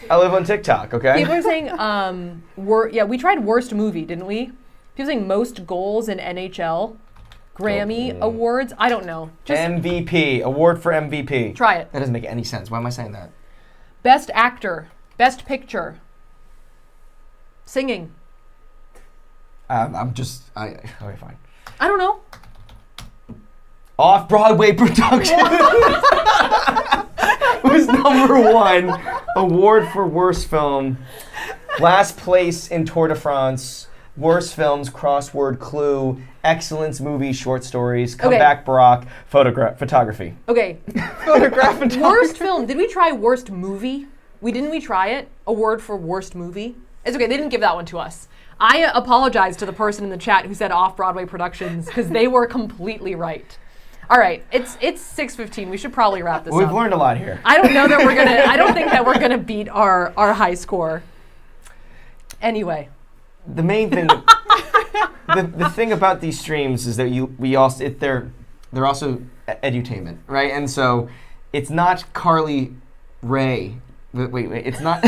I live on TikTok, okay? People are saying, we tried worst movie, didn't we? People saying most goals in NHL, Grammy awards. I don't know. Just MVP, award for MVP. try it. That doesn't make any sense. Why am I saying that? Best actor, best picture, singing. Okay, fine. I don't know. Off-Broadway production was #1. Award for worst film. Last place in Tour de France. Worst films, crossword clue, excellence movie, short stories, comeback Barack, photography. Okay. Photograph. Worst film. Did we try worst movie? Didn't we try it? Award for worst movie? It's okay. They didn't give that one to us. I apologize to the person in the chat who said off-Broadway productions because they were completely right. All right, it's 6:15. We should probably wrap this up. We've learned a lot here. I don't know that we're gonna. I don't think that we're gonna beat our high score. Anyway, The main thing, the thing about these streams is that they're also edutainment, right? And so it's not Carly Ray. Wait, it's not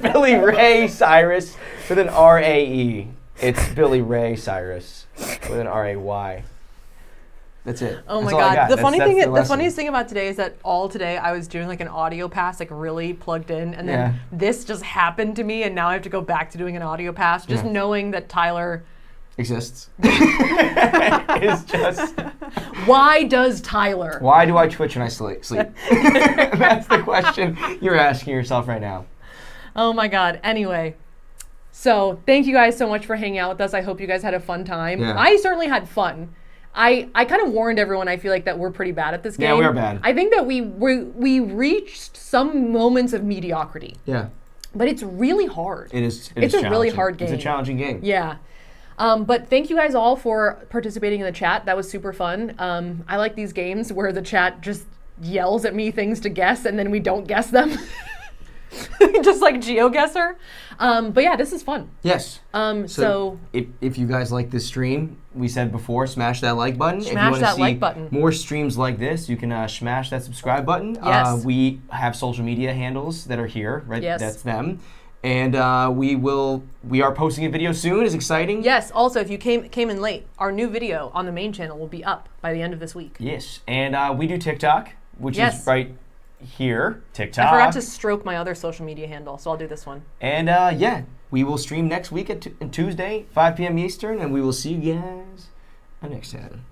Billy Ray Cyrus with an R-A-E. It's Billy Ray Cyrus with an R-A-Y. That's it. oh That's my all I God. got. The funniest thing about today is that all today I was doing like an audio pass, like really plugged in, and then this just happened to me, and now I have to go back to doing an audio pass, just knowing that Tyler exists. It's just. Why does Tyler? Why do I twitch when I sleep? That's the question you're asking yourself right now. Oh my God. Anyway, so thank you guys so much for hanging out with us. I hope you guys had a fun time. Yeah. I certainly had fun. I kind of warned everyone, I feel like, that we're pretty bad at this game. Yeah, we are bad. I think that we reached some moments of mediocrity. Yeah. But it's really hard. It's a really hard game. It's a challenging game. Yeah. But thank you guys all for participating in the chat. That was super fun. I like these games where the chat just yells at me things to guess and then we don't guess them. Just like GeoGuessr. But yeah, this is fun. Yes. So if you guys like this stream, we said before, smash that like button. If you Smash wanna that see like button. more streams like this, you can smash that subscribe button. Yes. We have social media handles that are here, right? Yes. That's them. And we are posting a video soon. It's exciting. yes, also if you came in late, our new video on the main channel will be up by the end of this week. Yes. And we do TikTok, which Yes. is right here. TikTok. I forgot to stroke my other social media handle, so I'll do this one. And we will stream next week at Tuesday, 5 p.m. Eastern, and we will see you guys next time.